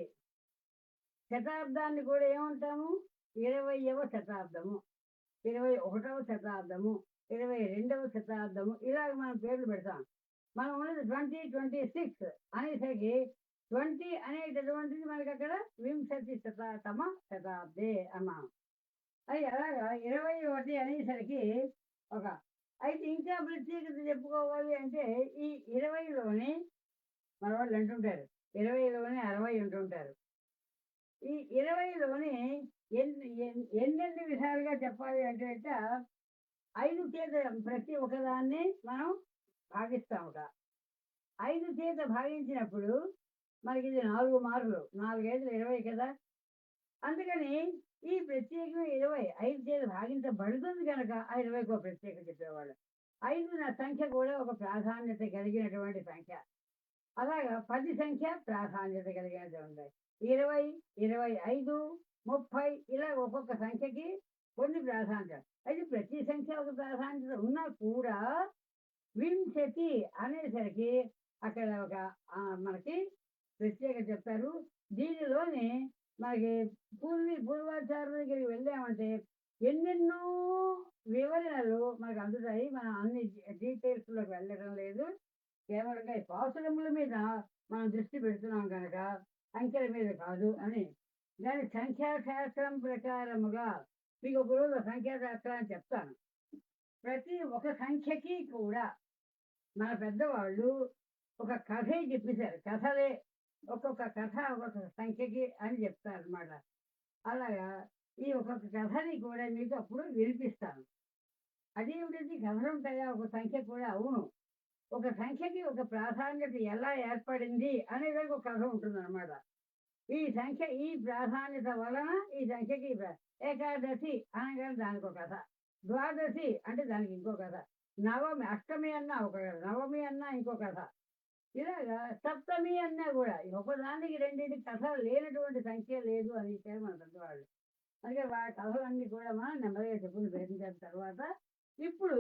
శతాబ్దాన్ని కూడా ఏమంటాము 20వ శతాబ్దము, 21వ శతాబ్దము, 22వ శతాబ్దము ఇలాగ మనం పేర్లు పెడతాం. మనం ఉన్నది 2026 అనేసరికి 20 అనేటటువంటిది మనకి అక్కడ వింశతి తమ శతాబ్దే అన్నాం. అది అలాగా 21 అనేసరికి ఒక అయితే ఇంకా ప్రత్యేకత చెప్పుకోవాలి అంటే ఈ 20లోని మన వాళ్ళు అంటుంటారు 20లోని 60 అంటుంటారు. ఈ 20లోని ఎన్నెన్ని విధాలుగా చెప్పాలి అంటే 5 చేత ప్రతి ఒక్కదాన్ని మనం భాగిస్తామట. 5 చేత భాగించినప్పుడు మనకి ఇది 4 మార్కులు, 4 5 20 కదా. అందుకని ఈ ప్రత్యేకం 20 5 చేత భాగించబడుతుంది కనుక ఆ 20కి ప్రత్యేకం చెప్పేవాళ్ళు. 5 నా సంఖ్య కూడా ఒక ప్రాధాన్యత కలిగినటువంటి సంఖ్య. అలాగా 10 సంఖ్య ప్రాధాన్యత కలిగినది ఉంటాయి. 20, 25, 30 ఇలా ఒక్కొక్క సంఖ్యకి కొన్ని ప్రాధాన్యత. అయితే ప్రతి సంఖ్య ఒక ప్రాధాన్యత ఉన్నా కూడా వింశతి అనేసరికి అక్కడ ఒక మనకి ప్రత్యేక చెప్తారు. దీనిలోని మనకి పూర్వాచారుల దగ్గరికి వెళ్ళామంటే ఎన్నెన్నో వివరణలు మనకు అందుతాయి. మనం అన్ని డీటెయిల్స్లోకి వెళ్ళడం లేదు. కేవలంగా ఈ పాసురముల మీద మనం దృష్టి పెడుతున్నాం కనుక అంకెల మీద కాదు అని. దాని సంఖ్యాశాస్త్రం ప్రకారముగా మీకు ఒక రోజు సంఖ్యాశాస్త్రాన్ని చెప్తాను. ప్రతి ఒక సంఖ్యకి కూడా మన పెద్దవాళ్ళు ఒక కథే చెప్పేశారు. కథలే ఒక్కొక్క కథ ఒక్కొక్క సంఖ్యకి అని చెప్తారు అన్నమాట. అలాగా ఈ ఒక్కొక్క కథని కూడా మీకు అప్పుడు వినిపిస్తాను. అదేమిటి కథలు ఉంటాయా ఒక సంఖ్య కూడా? అవును. ఒక సంఖ్యకి ఒక ప్రాధాన్యత ఎలా ఏర్పడింది అనేది ఒక కథ ఉంటుందన్నమాట. ఈ సంఖ్య ఈ ప్రాధాన్యత వలన ఈ సంఖ్యకి ఏకాదశి అనగానే దానికి ఒక కథ, ద్వాదశి అంటే దానికి ఇంకో కథ, నవమి అష్టమి అన్నా ఒక కథ, నవమి అన్నా ఇంకో కథ, ఇలాగా సప్తమి అన్నా కూడా ఒకదానికి రెండింటికి కథ లేనటువంటి సంఖ్య లేదు అని ఇచ్చారు మన పెద్దవాళ్ళు. అందుకే వాళ్ళ కథలన్నీ కూడా మనం నెమ్మదిగా చెప్పుకుని ప్రయత్నించిన తర్వాత ఇప్పుడు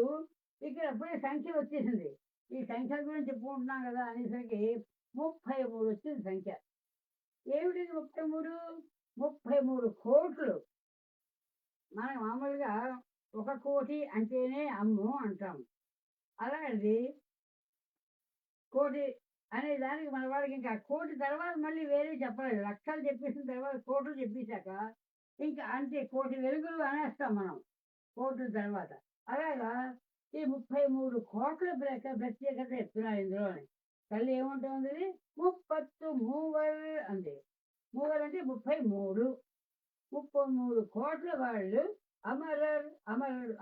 ఇక్కడ అప్పుడే సంఖ్య వచ్చేసింది. ఈ సంఖ్యల గురించి చెప్పుకుంటున్నాం కదా అనేసరికి 33 వచ్చింది సంఖ్య. ఏమిటి 33? 33 కోట్లు. మనం మామూలుగా 1 కోటి అంటేనే అమ్ము అంటాం. అలాంటిది కోటి అనే దానికి మన వాళ్ళకి ఇంకా కోటి తర్వాత మళ్ళీ వేరే చెప్పలేదు. లక్షలు చెప్పేసిన తర్వాత కోట్లు చెప్పేశాక ఇంకా అంతే కోటి వెలుగులు అనేస్తాం మనం కోట్ల తర్వాత. అలాగా ఈ 33 కోట్ల ప్రత్యేకత చెప్తున్నారు ఇందులోని. తల్లి ఏముంటుంది? 30 మూవర్ అంది. మూవర్ అంటే 33. 33 కోట్ల వాళ్ళు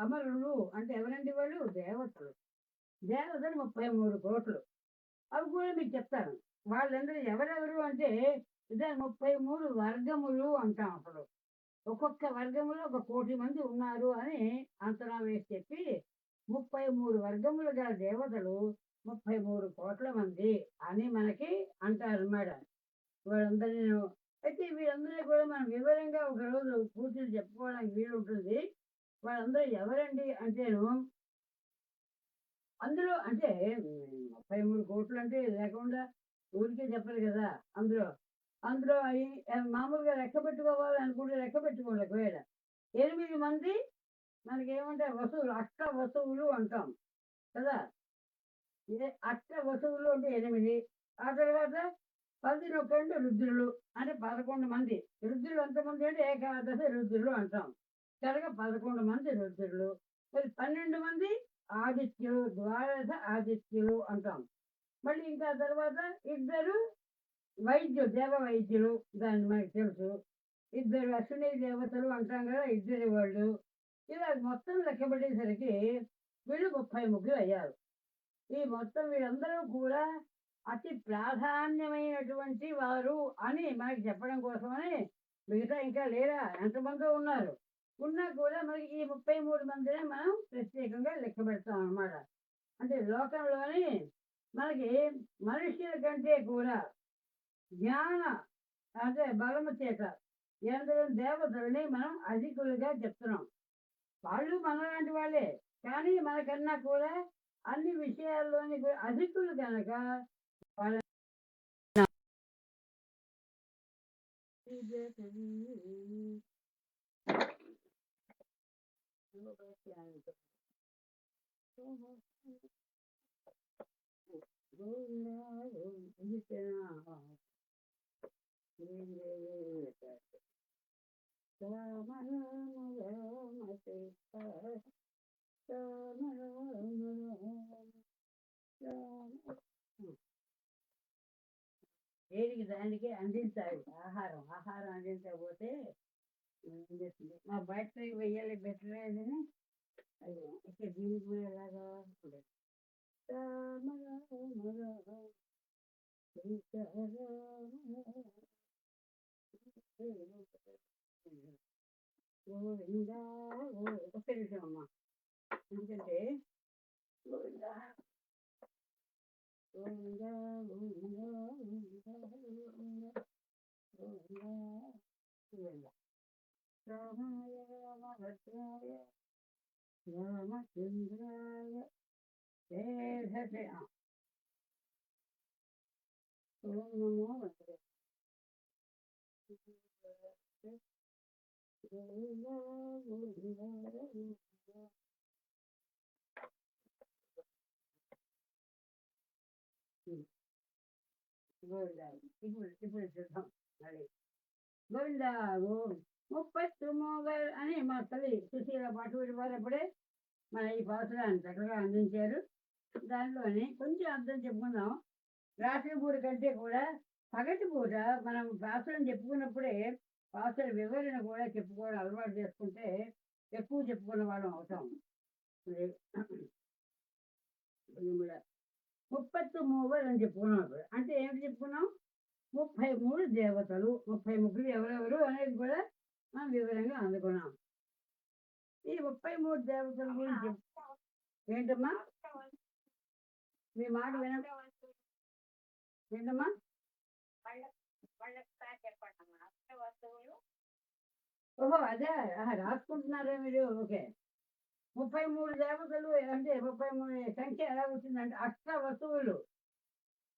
అమరులు అంటే ఎవరండి వాళ్ళు? దేవతలు. దేవతలు 33 కోట్లు. అవి కూడా మీకు చెప్తాను. వాళ్ళందరూ ఎవరెవరు అంటే 33 వర్గములు అంటాం. అసలు ఒక్కొక్క వర్గములో 1 కోటి మంది ఉన్నారు అని అంచనా వేసి చెప్పి 33 వర్గములు గల దేవతలు 33 కోట్ల మంది అని మనకి అంటారు అన్నమాట. వాళ్ళందరినీ అయితే వీళ్ళందరూ కూడా మనం వివరంగా ఒకరోజు కూర్చొని చెప్పుకోవడానికి వీలు ఉంటుంది. వాళ్ళందరూ ఎవరండి అంటేను అందులో అంటే 33 కోట్లు అంటే లేకుండా ఊరికే చెప్పరు కదా. అందులో అందులో మామూలుగా లెక్క పెట్టుకోవాలనుకుంటే లెక్క పెట్టుకోండి. ఒకవేళ 8 మంది మనకేమంటారు వసువులు, అష్ట వసువులు అంటాం కదా. అష్ట వసువులు అంటే 8. ఆ తర్వాత 11 రుద్రులు అంటే 11 మంది. రుద్రులు ఎంతమంది అంటే ఏకాదశి రుద్రులు అంటాం కనుక 11 మంది రుద్రులు. మరి 12 మంది ఆదిత్యులు, ద్వాదశ ఆదిత్యులు అంటాం. మళ్ళీ ఇంకా తర్వాత 2 వైద్యులు, దేవ వైద్యులు, దాన్ని మనకి తెలుసు. 2 అశ్విని దేవతలు అంటాం కదా, 2 వాళ్ళు. ఇలా మొత్తం లెక్క పెట్టేసరికి వీళ్ళు 33 అయ్యారు. ఈ మొత్తం వీళ్ళందరూ కూడా అతి ప్రాధాన్యమైనటువంటి వారు అని మనకి చెప్పడం కోసమని మిగతా ఇంకా లేరా ఎంతమందో ఉన్నారు. ఉన్నా కూడా మనకి ఈ 33 మందినే మనం ప్రత్యేకంగా లెక్క పెడతాం అన్నమాట. అంటే లోకంలోని మనకి మనుషుల కంటే కూడా జ్ఞాన అదే బలము చేత ఎందరో దేవతలని మనం అధికులుగా చెప్తున్నాం. వాళ్ళు మనలాంటి వాళ్ళే. కానీ మనకన్నా కూడా అన్ని విషయాల్లోని అధికులు కనుక వాళ్ళ దేనికి దానికి అందించాలి ఆహారం. ఆహారం అందించకపోతే ఏం చేస్తుంది? మా బ్యాటరీ వెయ్యాలి పెట్టలేదని అయ్యో ఇక్కడ దీనికి కూడా ఎలాగా ఉండదు. రామ రామ రామ సీతా రామ గోవిందా ఒక్క నిమిషం అమ్మా. ఎందుకంటే గోవిందా గోవిందా గోవిందా గోవిందా గోవిందా గోవిందా గోవిందా రామాయ రామభద్రాయ రామచంద్రాయ వేధసే ఓం నమో భద్రాయ గోవిందా గోవిందా గోవిందా గోవిందా ఇప్పుడు చూద్దాం మళ్ళీ గోవిందా ముప్పత్తు మోగల్ అని మా తల్లి సుశీల పాటు వారప్పుడే మన ఈ పాత్రాన్ని చక్కగా అందించారు. దానిలోని కొంచెం అర్థం చెప్పుకుందాం. రాత్రి పూట కంటే కూడా పగటి పూట మనం పాత్రను చెప్పుకున్నప్పుడే పాత్ర వివరణ కూడా చెప్పుకోవడం అలవాటు చేసుకుంటే ఎక్కువ చెప్పుకున్న వాళ్ళం అవుతాం. ముప్పత్తు మూవలు అని చెప్పుకున్నాం. అంటే ఏమిటి చెప్పుకున్నాం? 33 దేవతలు. 33 ఎవరెవరు అనేది కూడా మనం వివరంగా అందుకున్నాం. ఈ 33 దేవతల గురించి ఏంటమ్మా మీ మాట ఏంటమ్మా? ఓహో అదే రాసుకుంటున్నారా మీరు? ఓకే. 33 దేవతలు అంటే 33 సంఖ్య ఎలా వచ్చిందంటే అష్ట వస్తువులు.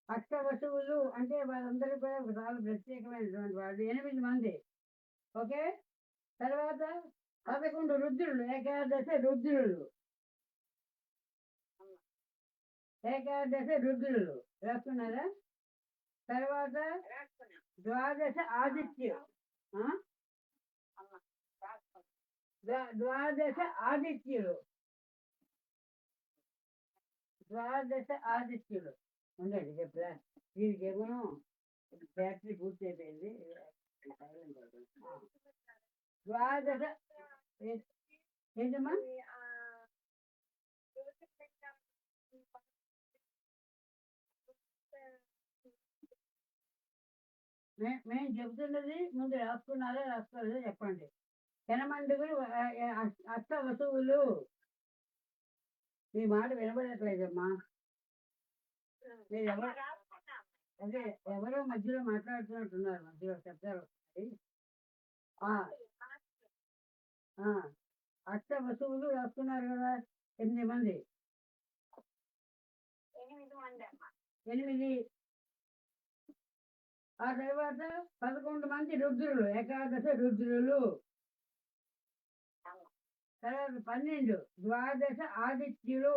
అష్ట వస్తువులు అంటే వాళ్ళందరూ కూడా చాలా ప్రత్యేకమైనటువంటి వాళ్ళు 8 మంది. ఓకే. తర్వాత 11 రుద్రులు, ఏకాదశ రుద్రులు. ఏకాదశ రుద్రులు రాస్తున్నారా? తర్వాత ద్వాదశ ఆదిత్యులు. ద్వాదశ ఆదిత్యులు. ద్వాదశ ఆదిత్యులు ఉండండి చెప్పరా. వీరికేమో బ్యాటరీ పూర్తి అయిపోయింది. ద్వాదశ ఏంటమ్మా? మేము చెబుతున్నది ముందు రాసుకున్నారా రాసుకోలేదో చెప్పండి. జనమండుగులు అష్ట వస్తువులు. మీ మాట వినబడట్లేదమ్మా. మీరు అదే ఎవరో మధ్యలో మాట్లాడుతున్నట్టున్నారు. మధ్యలో శబ్దాలు వస్తాయి. అష్ట వస్తువులు రాసుకున్నారు కదా 8 మంది. 8. ఆ తర్వాత 11 మంది రుద్రులు, ఏకాదశ రుద్రులు. తర్వాత 12 ద్వాదశ ఆదిత్యులు.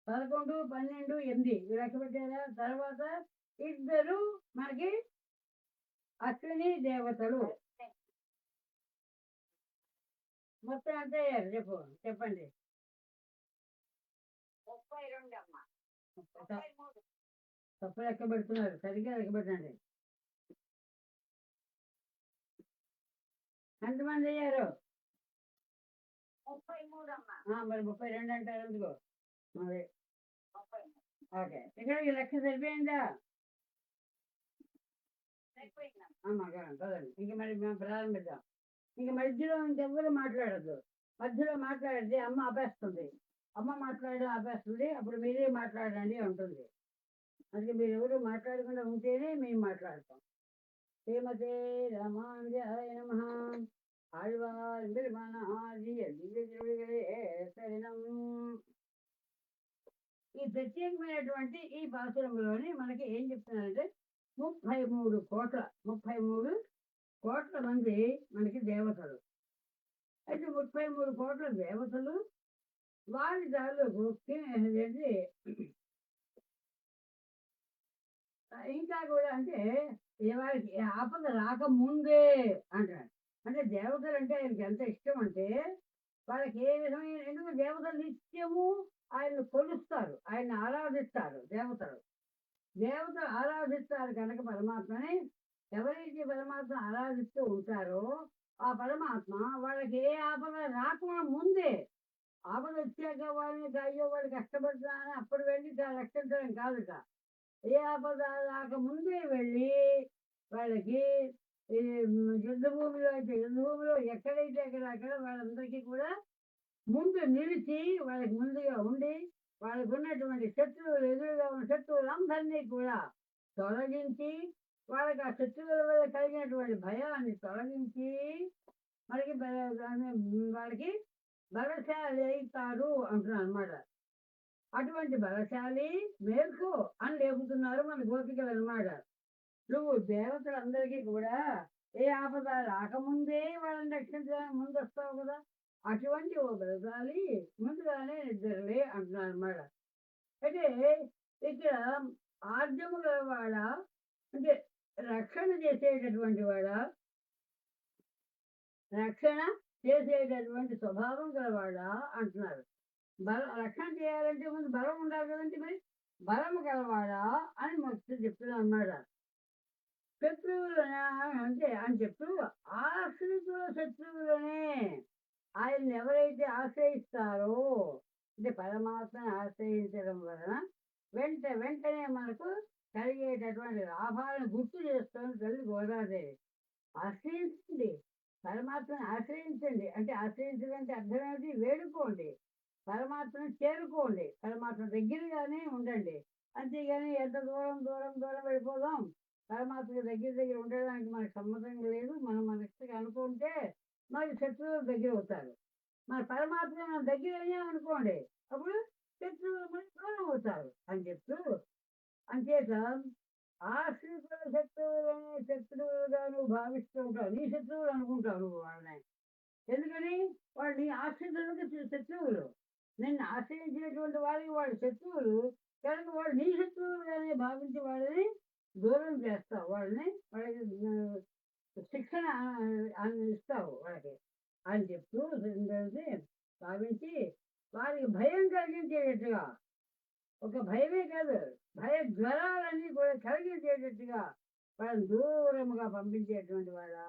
11, 12, 8 లెక్క పెట్టారా? తర్వాత 2 మనకి అశ్విని దేవతలు. మొత్తం ఎంత అయ్యారు చెప్పండి. 32. తప్పు లెక్క పెడుతున్నారు. సరిగ్గా లెక్క పెట్టండి. ఎంతమంది అయ్యారు? 33. మరి 32 అంటారు ఎందుకో మరి. ఓకే. ఇక్కడ ఈ లెక్క సరిపోయిందా? కదండి. ఇంక మరి మేము ప్రారంభిద్దాం. ఇంక మధ్యలో ఇంకెవ్వరు మాట్లాడద్దు. మధ్యలో మాట్లాడితే అమ్మ ఆపేస్తుంది. అమ్మ మాట్లాడడం ఆపేస్తుంది. అప్పుడు మీరే మాట్లాడండి ఉంటుంది. అందుకే మీరు ఎవరు మాట్లాడకుండా ఉంటేనే మేము మాట్లాడతాం. శ్రీమతే రామానుజాయ నమః. ఆళ్వార్ పెరుమాళాదియ దివ్య తిరువడిగలే శరణం. ఈ ప్రత్యేకమైనటువంటి ఈ పాసురంలోని మనకి ఏం చెప్తున్నారంటే 33 కోట్ల మంది మనకి దేవతలు. అయితే 33 కోట్ల దేవతలు వారి దారిలోకి ఏంటి ఇంకా కూడా అంటే వారికి ఆపద రాకముందే అంటారు. అంటే దేవతలు అంటే ఆయనకి ఎంత ఇష్టం అంటే వాళ్ళకి ఏ విధమైన ఎందుకు దేవతలు నిత్యము ఆయన కొలుస్తారు, ఆయన ఆరాధిస్తారు. దేవతలు ఆరాధిస్తారు కనుక పరమాత్మని ఎవరైతే పరమాత్మ ఆరాధిస్తూ ఉంటారో ఆ పరమాత్మ వాళ్ళకి ఏ ఆపద రాకుండా ముందే, ఆపద వచ్చాక వాళ్ళని అయ్యో వాళ్ళు కష్టపడుతున్నారని అప్పుడు వెళ్ళి రక్షించడం కాదుట. ఏ ఆపద రాకముందే వెళ్ళి వాళ్ళకి ఈ యుద్ధభూమిలో ఎక్కడైతే అక్కడ వాళ్ళందరికీ కూడా ముందు నిలిచి వాళ్ళకి ముందుగా ఉండి వాళ్ళకు ఉన్నటువంటి శత్రువులు, ఎదురుగా ఉన్న శత్రువులందరినీ కూడా తొలగించి వాళ్ళకి ఆ శత్రువుల వల్ల కలిగినటువంటి భయాన్ని తొలగించి మనకి వాళ్ళకి బలశాలి అవుతారు అంటున్నారు అనమాట. అటువంటి బలశాలి మేల్కో అని లేపుతున్నారు మన గోపికలు అనమాట. నువ్వు దేవతలందరికీ కూడా ఏ ఆపద రాకముందే వాళ్ళని రక్షించడానికి ముందు వస్తావు కదా, అటువంటి ఓ బలశాలి ముందుగానే నిద్రలే అంటున్నారు అనమాట. అయితే ఇక్కడ ఆర్జము గలవాడ అంటే రక్షణ చేసేటటువంటి స్వభావం గలవాడా అంటున్నారు. రక్షణ చేయాలంటే ముందు బలం ఉండాలి కదంటే మరి బలము గలవాడా అని మొత్తం చెప్తున్నాం అన్నమాట. శత్రువులనే అంటే అని చెప్తూ ఆశ్రితుల శత్రువులనే ఆయన్ని ఎవరైతే ఆశ్రయిస్తారో అంటే పరమాత్మని ఆశ్రయించడం వలన వెంటనే మనకు కలిగేటటువంటి లాభాలను గుర్తు చేస్తుంది తల్లి గోదాదేవి. ఆశ్రయించండి, పరమాత్మని ఆశ్రయించండి. అంటే ఆశ్రయించడం అంటే అర్థమేమిటి? వేడుకోండి, పరమాత్మను చేరుకోండి, పరమాత్మ దగ్గరగానే ఉండండి. అంతేగాని ఎంత దూరం వెళ్ళిపోదాం, పరమాత్మ దగ్గర ఉండడానికి మనకు సమ్మతం లేదు. మనం మన ఇష్టంగా అనుకుంటే మనకి శత్రువులు దగ్గర అవుతారు. మన పరమాత్మ మన దగ్గర అనుకోండి, అప్పుడు శత్రువులు మనకి దూరం అవుతారు అని చెప్తూ, అంచేత ఆశ్రితుల శత్రువులుగా నువ్వు భావిస్తూ ఉంటావు. నీ శత్రువులు అనుకుంటావు నువ్వు వాళ్ళని. ఎందుకని వాళ్ళు నీ ఆశ్రితులకు శత్రువులు, నిన్ను ఆశ్రయించినటువంటి వారికి వాళ్ళు శత్రువులు కనుక వాళ్ళు నీ శత్రువులుగానే భావించి వాళ్ళని దూరం చేస్తావు. వాళ్ళకి శిక్షణ ఇస్తావు వాళ్ళకి అని చెప్తూ భావించి వారికి భయం కలిగించేటట్టుగా, ఒక భయమే కాదు భయ జ్వరాలన్నీ కూడా కలిగించేటట్టుగా వాళ్ళని దూరముగా పంపించేటువంటి వాడా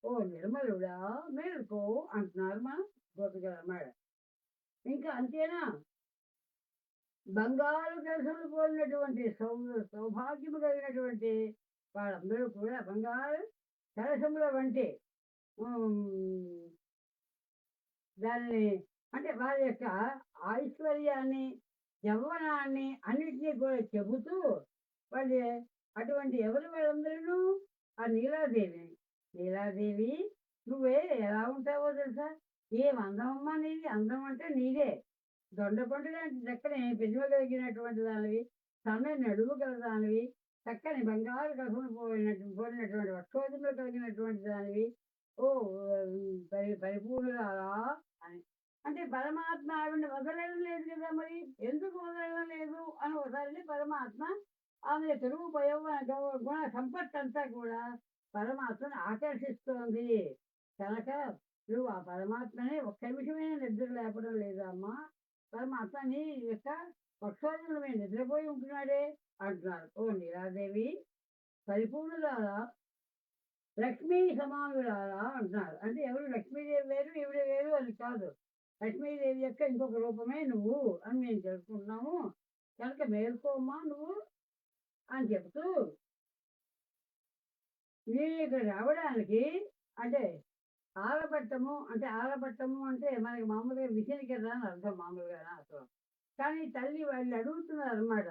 ఓ నిర్మలుడా మేలుకో అంటున్నారు మన గోపికలు అన్నమాట. ఇంకా అంతేనా, బంగారు కలసలు పోలినటువంటి సౌభాగ్యము కలిగినటువంటి వాళ్ళందరూ కూడా బంగారు కలసముల వంటి దానిని అంటే వారి యొక్క ఐశ్వర్యాన్ని, యవ్వనాన్ని అన్నిటినీ కూడా చెబుతూ వాళ్ళు అటువంటి ఎవరు వాళ్ళందరూ ఆ నీలాదేవి నువ్వే ఎలా ఉంటావో తెలుసా, ఏం అందమమ్మా నీది, అందం అంటే నీదే. దొండపండు లాంటి చక్కని పెనుమ కలిగినటువంటి దానివి, సన్నని నడుము గల దానివి, చక్కని బంగారు కసులు పోలినటువంటి వక్షోజములు కలిగినటువంటి దానివి, ఓ పరిపూర్ణురాలా అని. అంటే పరమాత్మ ఆవిడని వదలడం లేదు కదా, మరి ఎందుకు వదలడం లేదు అని ఒకసారి పరమాత్మ ఆమె తెలుగు గుణ సంపత్తి అంతా కూడా పరమాత్మను ఆకర్షిస్తోంది కనుక నువ్వు ఆ పరమాత్మని ఒక్క నిమిషమైన నిద్ర లేపడం లేదా అమ్మా, పరమాత్మ నీ యొక్క పక్షోజముల మీద నిద్రపోయి ఉంటున్నాడే అంటున్నారు. ఓ నీలాదేవి పరిపూర్ణురాలా, లక్ష్మీ సమానురాలా అంటున్నారు. అంటే ఎవరు లక్ష్మీదేవి వేరు ఈవిడ వేరు అని కాదు, లక్ష్మీదేవి యొక్క ఇంకొక రూపమే నువ్వు అని మేము తెలుసుకుంటున్నాము కనుక మేల్కోమ్మా నువ్వు అని చెప్తూ నీ ఇక్కడ రావడానికి అంటే ఆలపట్టము అంటే మనకి మామూలుగా విషయానికి కదా అని అర్థం మామూలుగా అర్థం. కానీ తల్లి వాళ్ళు అడుగుతున్నారు అనమాట,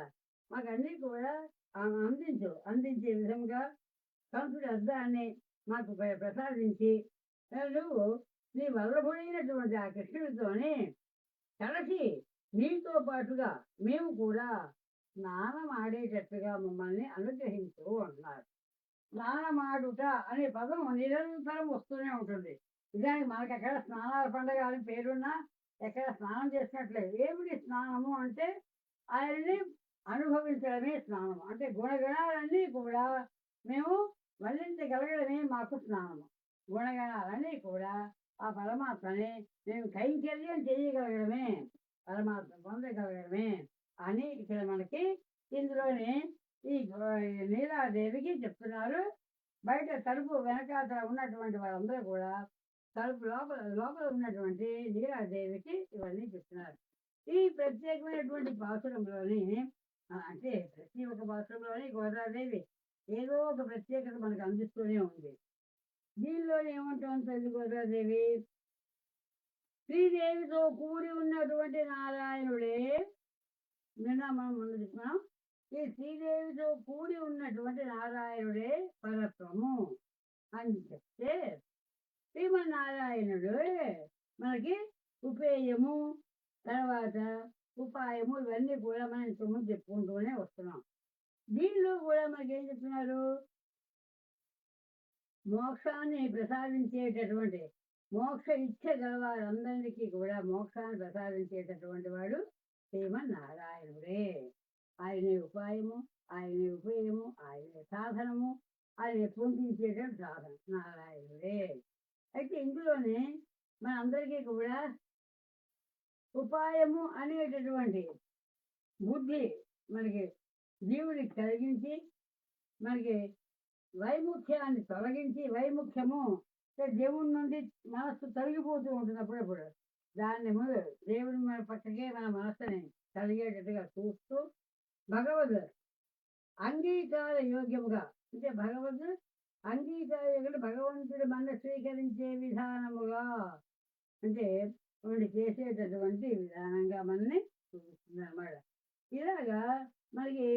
మాకు అన్నీ కూడా ఆమె అందించే విధంగా కంసుడి అర్థాన్ని మాకు ప్రసాదించి నువ్వు నీ వల్లభుడైనటువంటి ఆ కృష్ణుడితోనే కలిసి నీతో పాటుగా మేము కూడా స్నానం ఆడేటట్టుగా మమ్మల్ని అనుగ్రహించు అంటున్నారు. స్నానమాడుట అనే పదం నిరంతరం వస్తూనే ఉంటుంది. నిజానికి మనకి ఎక్కడ స్నానాల పండగ అని పేరున్నా ఎక్కడ స్నానం చేసినట్లేదు. ఏమిటి స్నానము అంటే ఆయన్ని అనుభవించడమే స్నానము. అంటే గుణగణాలన్నీ కూడా మేము వల్లించగలగడమే మాకు స్నానము. గుణగణాలన్నీ కూడా ఆ పరమాత్మని మేము కైంకర్యం చేయగలగడమే, పరమాత్మ పొందగలగడమే అని ఇక్కడ మనకి ఇందులోనే ఈ నీలాదేవికి చెప్తున్నారు. బయట తలుపు వెనకాతల ఉన్నటువంటి వాళ్ళందరూ కూడా తలుపు లోపల ఉన్నటువంటి నీలాదేవికి ఇవన్నీ చెప్తున్నారు. ఈ ప్రత్యేకమైనటువంటి పాసురంలోని అంటే ప్రతి ఒక్క పాసురంలోని గోదాదేవి ఏదో ఒక ప్రత్యేకత మనకు అందిస్తూనే ఉంది. దీనిలో ఏమంటుంది తల్లి గోదాదేవి? శ్రీదేవితో కూడి ఉన్నటువంటి నారాయణుడే, నిన్న మనం ముందు చెప్తున్నాం, ఈ శ్రీదేవితో కూడి ఉన్నటువంటి నారాయణుడే పరత్వము అని చెప్తే శ్రీమన్నారాయణుడు మనకి ఉపేయము, తర్వాత ఉపాయము, ఇవన్నీ కూడా మనం ఇంతకుముందు చెప్పుకుంటూనే వస్తున్నాం. దీనిలో కూడా మనకి ఏం చెప్తున్నారు? మోక్షాన్ని ప్రసాదించేటటువంటి మోక్ష ఇచ్చ గల వారందరికీ కూడా మోక్షాన్ని ప్రసాదించేటటువంటి వాడు శ్రీమన్నారాయణుడే. ఆయనే ఉపాయము, ఆయనే ఉపేయము, ఆయనే సాధనము, ఆయన పొందించేటటువంటి సాధన నారాయణుడే. అయితే ఇందులోనే మనందరికీ కూడా ఉపాయము అనేటటువంటి బుద్ధి మనకి జీవుడికి కలిగించి మనకి వైముఖ్యాన్ని తొలగించి, వైముఖ్యము దేవుడి నుండి మనస్సు తొలగిపోతూ ఉంటుంది అప్పుడప్పుడు. దాన్ని ముందు దేవుడి మన పక్కకే మన మనస్సుని కలిగేటట్టుగా చూస్తూ భగవద్ అంగీకార యోగ్యముగా, అంటే భగవద్ అంగీకార యోగ్యుడు భగవంతుడు మన స్వీకరించే విధానముగా, అంటే వాడు చేసేటటువంటి విధానంగా మనల్ని చూపిస్తుంది అన్నమాట. ఇలాగా మనకి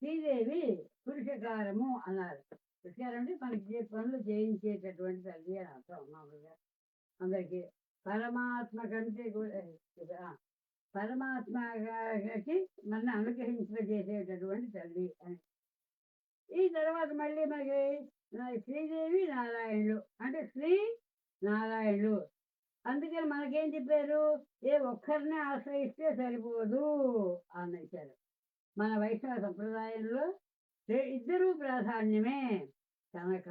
శ్రీదేవి పురుషకారము అన్నారు. పురుషకారం అంటే మనకి పనులు చేయించేటటువంటి తల్లి అని అర్థం మామూలుగా అందరికీ. పరమాత్మ కంటే కూడా పరమాత్మకి మన అనుగ్రహించేటటువంటి తల్లి అని. ఈ తర్వాత మళ్ళీ మనకి శ్రీదేవి నారాయణులు అంటే శ్రీ నారాయణులు. అందుకని మనకేం చెప్పారు? ఏ ఒక్కరిని ఆశ్రయిస్తే సరిపోదు అన్నారు. మన వైష్ణవ సంప్రదాయంలో ఇద్దరూ ప్రాధాన్యమే కనుక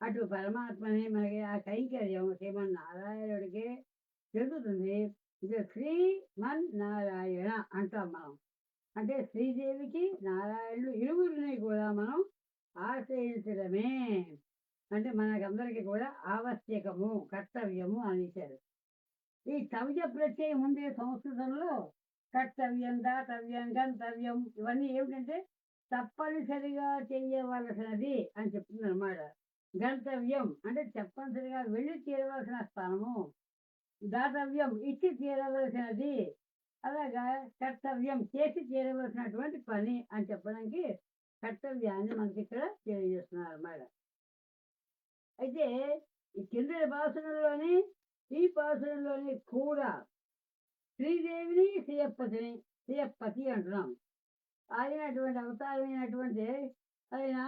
అటు పరమాత్మని మనకి ఆ కైంకర్యం శ్రీమన్నారాయణుడికి చెందుతుంది. ఇది శ్రీమన్నారాయణ అంటాం మనం. అంటే శ్రీదేవికి నారాయణుడు ఇరువురిని కూడా మనం ఆశ్రయించడమే అంటే మనకందరికీ కూడా ఆవశ్యకము, కర్తవ్యము అని ఇచ్చారు. ఈ తవ్య ప్రత్యయం ఉండే సంస్కృతంలో కర్తవ్యం, దాతవ్యం, గంతవ్యం ఇవన్నీ ఏమిటంటే తప్పనిసరిగా చేయవలసినది అని చెప్తుంది అనమాట. గంతవ్యం అంటే తప్పనిసరిగా వెళ్ళి తీరవలసిన స్థానము, దాతవ్యం ఇచ్చి తీరవలసినది, అలాగా కర్తవ్యం చేసి తీరవలసినటువంటి పని అని చెప్పడానికి కర్తవ్యాన్ని మనకి ఇక్కడ తెలియజేస్తున్నారు అన్నమాట. అయితే ఈ కింద పాసురంలోని ఈ పాసురంలోని కూడా శ్రీదేవిని శ్రీయప్పతి అంటున్నాం. ఆయనటువంటి అవతారమైనటువంటి ఆయన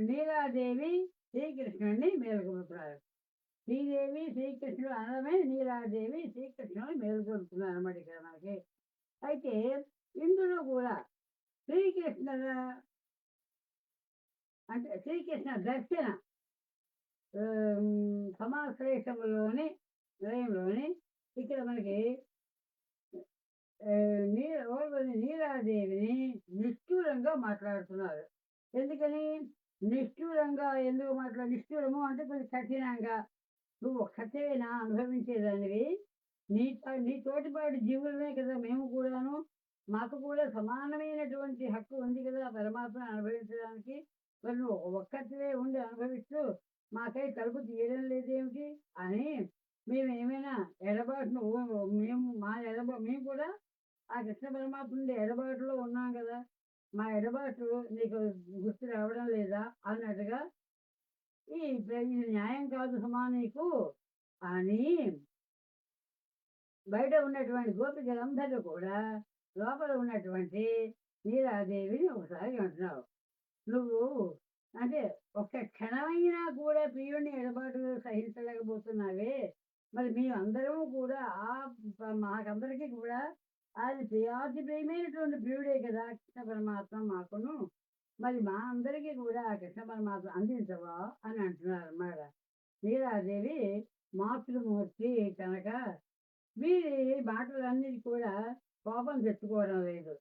నీలాదేవి శ్రీకృష్ణుడిని మేలుకొలుపుతున్నారు. శ్రీదేవి శ్రీకృష్ణుడు అనడమే నీలాదేవి శ్రీకృష్ణుడిని మేలుకొలుపుతున్నారు అన్నమాట ఇక్కడ మనకి. అయితే ఇందులో కూడా శ్రీకృష్ణ అంటే శ్రీకృష్ణ దర్శన సమాశ్లేషంలోని నిలయంలోని ఇక్కడ మనకి నీలాదేవిని నిష్ఠూరంగా మాట్లాడుతున్నారు. ఎందుకని నిష్ఠూరంగా ఎందుకు నిష్ఠూరము అంటే కొంచెం కఠినంగా, నువ్వు ఒక్కతేనా అనుభవించేదానివి, నీ తోటిపాటి జీవులమే కదా మేము కూడాను, మాకు కూడా సమానమైనటువంటి హక్కు ఉంది కదా పరమాత్మను అనుభవించడానికి, మరి నువ్వు ఒక్కటివే ఉండి అనుభవిస్తూ మాకై తలుపు తీయడం లేదేమిటి అని మేము ఏమైనా ఎడబాటును మేము కూడా ఆ కృష్ణ పరమాత్మ నుండి ఎడబాటులో ఉన్నాం కదా, మా ఎడబాటు నీకు గుర్తు రావడం లేదా అన్నట్టుగా ఇది న్యాయం కాదు సుమా నీకు అని బయట ఉన్నటువంటి గోపికలందరూ కూడా లోపల ఉన్నటువంటి నీలాదేవిని ఒకసారి అంటున్నావు. నువ్వు అంటే ఒక్క క్షణమైనా కూడా ప్రియుడిని ఎడబాటు సహించలేకపోతున్నావే, మరి మేమందరము కూడా మాకందరికీ కూడా ఆయన ప్రియాతి ప్రియమైనటువంటి ప్రియుడే కదా కృష్ణ పరమాత్మ మాకును. మరి మా అందరికీ కూడా ఆ కృష్ణ పరమాత్మ అందించవా అని అంటున్నారు అన్నమాట. నీలాదేవి మాతృమూర్తి కనుక వీరి మాటలన్నిటి కూడా కోపం తెచ్చుకోవడం లేదు.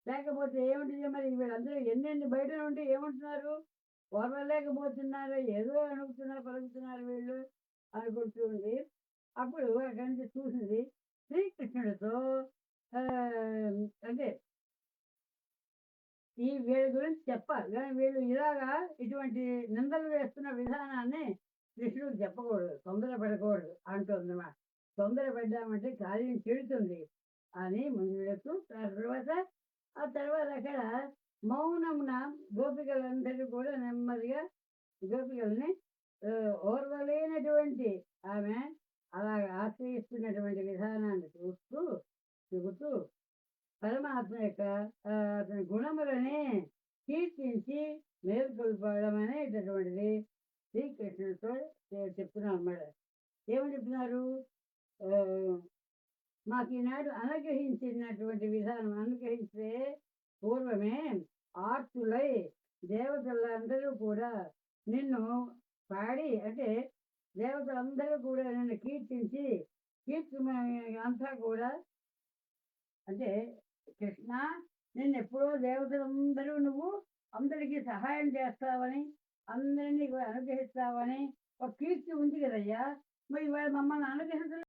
లేకపోతే ఏమిటి మరి వీళ్ళందరూ ఎన్నెన్ని బయట నుండి ఏమంటున్నారు, ఓర్వలేకపోతున్నారు, ఏదో అడుగుతున్నారు పలుకుతున్నారు వీళ్ళు అనుకుంటూ ఉంది. అప్పుడు అక్కడి నుంచి చూసింది శ్రీకృష్ణుడితో ఆ, అంటే వీళ్ళ గురించి చెప్పాలి కానీ వీళ్ళు ఇలాగా ఇటువంటి నిందలు వేస్తున్న విధానాన్ని కృష్ణుడికి చెప్పకూడదు, తొందరపడకూడదు అంటుందన్నమాట. తొందరపడ్డామంటే కార్యం చెడుతుంది అని ముందు వెళుతూ ఆ తర్వాత అక్కడ మౌనమున గోపికలందరూ కూడా నెమ్మదిగా గోపికల్ని ఓర్వలేనటువంటి ఆమె అలా ఆశ్రయిస్తున్నటువంటి విధానాన్ని చూస్తూ పరమాత్మ యొక్క అతని గుణములని కీర్తించి మేలుకొల్పడం అనేటటువంటిది శ్రీకృష్ణుడితో చెప్తున్నాం అన్నమాట. ఏమని చెప్తున్నారు, మాకు ఈనాడు అనుగ్రహించినటువంటి విధానం అనుగ్రహించే పూర్వమే ఆర్తులై దేవతలందరూ కూడా నిన్ను పాడి అంటే దేవతలందరూ కూడా నిన్ను కీర్తించి అంతా కూడా అంటే కృష్ణ నిన్నెప్పుడో దేవతలందరూ నువ్వు అందరికీ సహాయం చేస్తావని అందరినీ కూడా అనుగ్రహిస్తావని ఒక కీర్తి ఉంది కదయ్యా, మరి వాళ్ళు మమ్మల్ని అనుగ్రహించలేదు.